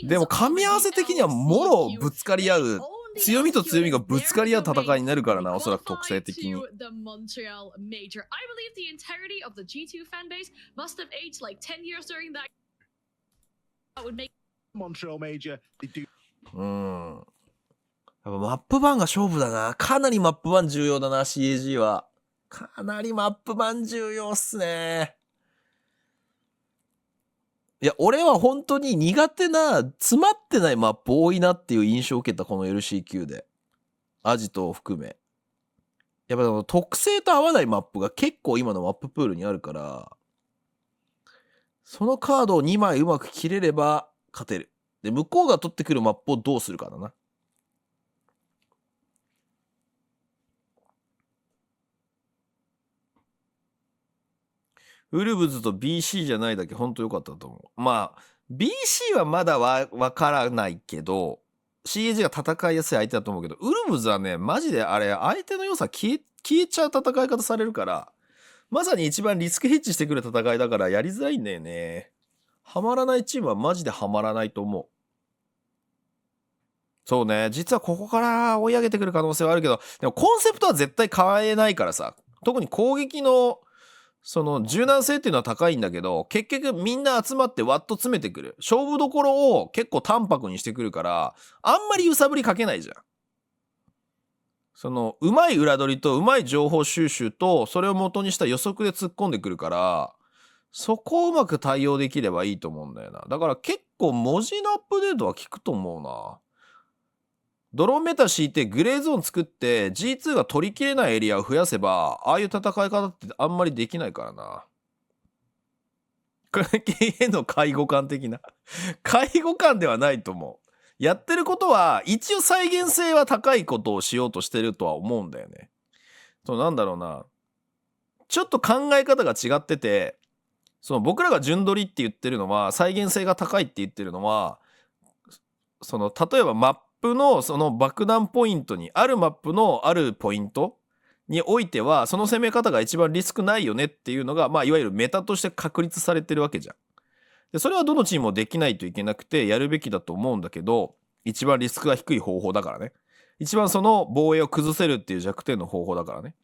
でも噛み合わせ的にはもろぶつかり合う。強みと強みがぶつかり合う戦いになるからな、おそらく特性的に。やっぱマップ版が勝負だな。かなりマップ版重要だな、CAG は。かなりマップ版重要っすね。いや、俺は本当に苦手な、詰まってないマップ多いなっていう印象を受けた、この LCQ で。アジトを含め。やっぱ特性と合わないマップが結構今のマッププールにあるから、そのカードを2枚うまく切れれば勝てる。で、向こうが取ってくるマップをどうするかだな。ウルブズと BC じゃないだけ本当良かったと思う。まあ BC はまだわからないけど CAG が戦いやすい相手だと思うけど、ウルブズはねマジであれ相手の良さ消えちゃう戦い方されるから、まさに一番リスクヘッジしてくる戦いだからやりづらいんだよね。ハマらないチームはマジでハマらないと思う。そうね、実はここから追い上げてくる可能性はあるけど、でもコンセプトは絶対変えないからさ。特に攻撃のその柔軟性っていうのは高いんだけど、結局みんな集まってワッと詰めてくる。勝負どころを結構淡白にしてくるから、あんまり揺さぶりかけないじゃん。その、うまい裏取りとうまい情報収集と、それを元にした予測で突っ込んでくるから、そこをうまく対応できればいいと思うんだよな。だから結構文字のアップデートは効くと思うな。ドローンメタ敷いてグレーゾーン作って G2 が取りきれないエリアを増やせば、ああいう戦い方ってあんまりできないからな。これ経営の介護官的な介護官ではないと思う。やってることは一応再現性は高いことをしようとしてるとは思うんだよね。そう、なんだろうな、ちょっと考え方が違ってて、その僕らが順取りって言ってるのは、再現性が高いって言ってるのは、その例えばマップのその爆弾ポイントに、あるマップのあるポイントにおいてはその攻め方が一番リスクないよねっていうのが、まあいわゆるメタとして確立されてるわけじゃん。でそれはどのチームもできないといけなくてやるべきだと思うんだけど、一番リスクが低い方法だからね。一番その防衛を崩せるっていう弱点の方法だからね。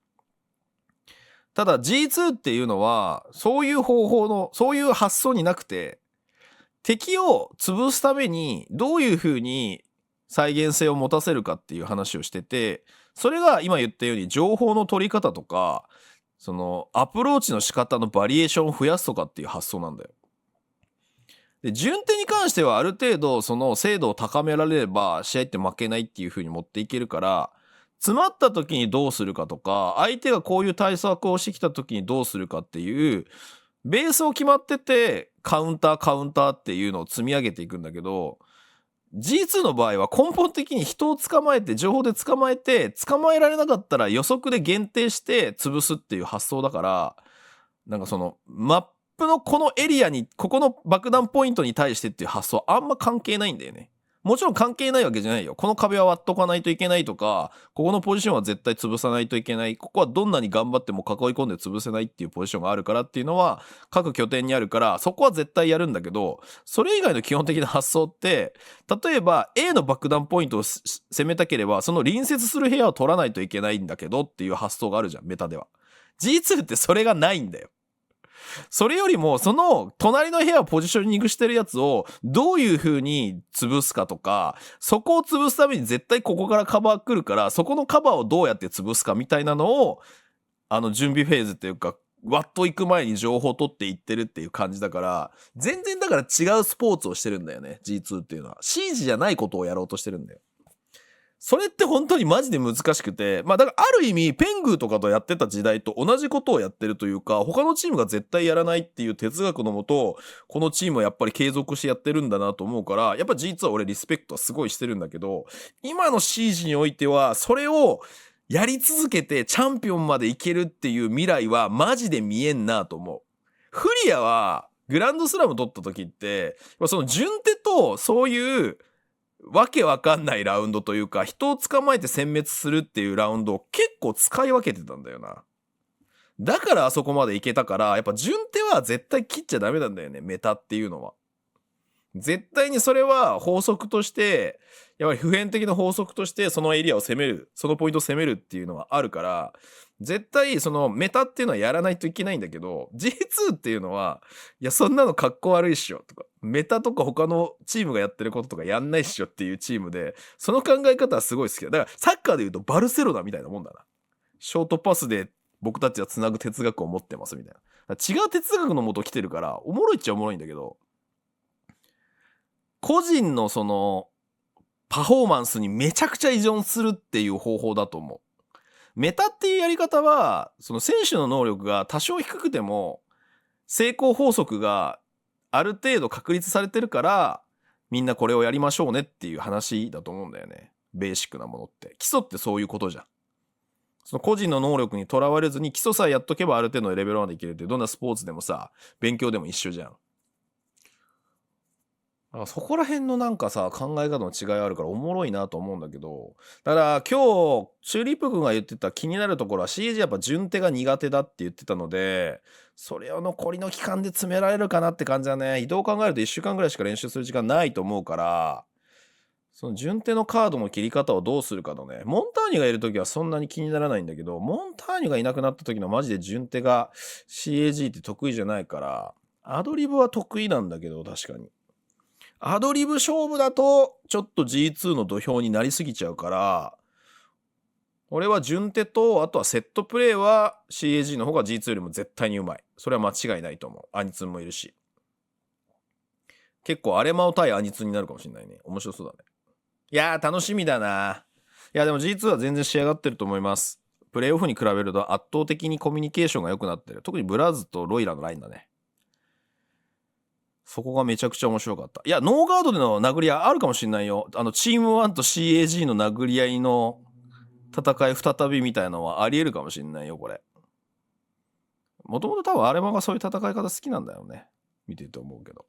ただ G2 っていうのはそういう方法の、そういう発想になくて、敵を潰すためにどういう風に再現性を持たせるかっていう話をしてて、それが今言ったように情報の取り方とか、そのアプローチの仕方のバリエーションを増やすとかっていう発想なんだよ。で順手に関してはある程度その精度を高められれば試合って負けないっていう風に持っていけるから、詰まった時にどうするかとか、相手がこういう対策をしてきた時にどうするかっていうベースを決まってて、カウンターっていうのを積み上げていくんだけど、G2 の場合は根本的に人を捕まえて、情報で捕まえて、捕まえられなかったら予測で限定して潰すっていう発想だから、なんかそのマップのこのエリアに、ここの爆弾ポイントに対してっていう発想あんま関係ないんだよね。もちろん関係ないわけじゃないよ。この壁は割っとかないといけないとか、ここのポジションは絶対潰さないといけない。ここはどんなに頑張っても囲い込んで潰せないっていうポジションがあるからっていうのは各拠点にあるから、そこは絶対やるんだけど、それ以外の基本的な発想って、例えば A の爆弾ポイントを攻めたければ、その隣接する部屋を取らないといけないんだけどっていう発想があるじゃん、メタでは。G2 ってそれがないんだよ。それよりもその隣の部屋をポジショニングしてるやつをどういう風に潰すかとか、そこを潰すために絶対ここからカバー来るから、そこのカバーをどうやって潰すかみたいなのを準備フェーズっていうかワッと行く前に情報を取っていってるっていう感じだから、全然だから違うスポーツをしてるんだよね G2 っていうのは。シージじゃないことをやろうとしてるんだよ。それって本当にマジで難しくて、まあだからある意味ペングーとかとやってた時代と同じことをやってるというか、他のチームが絶対やらないっていう哲学のもと、このチームはやっぱり継続してやってるんだなと思うから、やっぱ G2 は俺リスペクトはすごいしてるんだけど、今の CG においてはそれをやり続けてチャンピオンまでいけるっていう未来はマジで見えんなと思う。フリアはグランドスラム取った時って、その順手とそういうわけわかんないラウンドというか、人を捕まえて殲滅するっていうラウンドを結構使い分けてたんだよな。だからあそこまでいけたから、やっぱ順手は絶対切っちゃダメなんだよね、メタっていうのは。絶対にそれは法則として、やっぱり普遍的な法則としてそのエリアを攻める、そのポイントを攻めるっていうのはあるから、絶対そのメタっていうのはやらないといけないんだけど、 G2 っていうのは、いやそんなのかっこ悪いっしょとか、メタとか他のチームがやってることとかやんないっしょっていうチームで、その考え方はすごい好きだ。だからサッカーでいうとバルセロナみたいなもんだな。ショートパスで僕たちはつなぐ哲学を持ってますみたいな。違う哲学のもと来てるから、おもろいっちゃおもろいんだけど、個人のそのパフォーマンスにめちゃくちゃ依存するっていう方法だと思う。メタっていうやり方は、その選手の能力が多少低くても成功法則がある程度確立されてるから、みんなこれをやりましょうねっていう話だと思うんだよね。ベーシックなものって。基礎ってそういうことじゃん。その個人の能力にとらわれずに基礎さえやっとけばある程度のレベルまでいけるって、どんなスポーツでもさ、勉強でも一緒じゃん。そこら辺のなんかさ、考え方の違いあるからおもろいなと思うんだけど、だから今日チューリップ君が言ってた気になるところは CG やっぱ順手が苦手だって言ってたので、それを残りの期間で詰められるかなって感じだね。移動を考えると1週間ぐらいしか練習する時間ないと思うから、その順手のカードの切り方をどうするかのね。モンターニュがいる時はそんなに気にならないんだけど、モンターニュがいなくなった時のマジで順手が CAG って得意じゃないから、アドリブは得意なんだけど、確かにアドリブ勝負だとちょっと G2 の土俵になりすぎちゃうから、俺は順手とあとはセットプレーは CAG の方が G2 よりも絶対にうまい。それは間違いないと思う。アニツンもいるし、結構アレマオ対アニツンになるかもしれないね。面白そうだね。いやー楽しみだな。いやでも G2 は全然仕上がってると思います。プレーオフに比べると圧倒的にコミュニケーションが良くなってる。特にブラズとロイラのラインだね。そこがめちゃくちゃ面白かった。いや、ノーガードでの殴り合いあるかもしんないよ。チーム1と CAG の殴り合いの戦い再びみたいなのはありえるかもしんないよ、これ。もともと多分アレマがそういう戦い方好きなんだよね。見てると思うけど。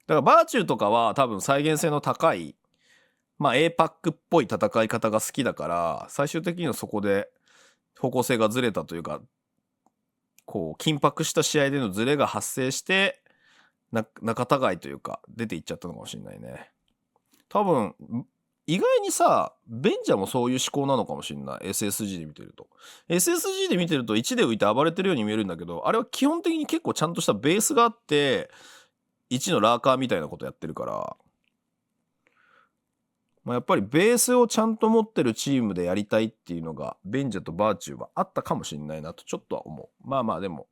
だからバーチューとかは多分再現性の高い、まあ A パックっぽい戦い方が好きだから、最終的にはそこで方向性がずれたというか、こう緊迫した試合でのずれが発生して、仲違いというか出ていっちゃったのかもしれないね。多分意外にさ、ベンジャーもそういう思考なのかもしれない。 SSG で見てると SSG で見てると1で浮いて暴れてるように見えるんだけど、あれは基本的に結構ちゃんとしたベースがあって1のラーカーみたいなことやってるから、やっぱりベースをちゃんと持ってるチームでやりたいっていうのがベンジャーとバーチューはあったかもしれないなとちょっとは思う。まあでも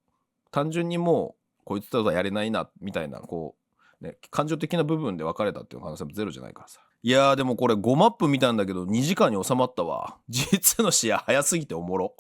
単純にもうこいつとはやれないなみたいな、こうね、感情的な部分で別れたっていう可能性もゼロじゃないからさ。いやーでもこれ5マップ見たんだけど2時間に収まったわ。G2 の試合早すぎておもろ。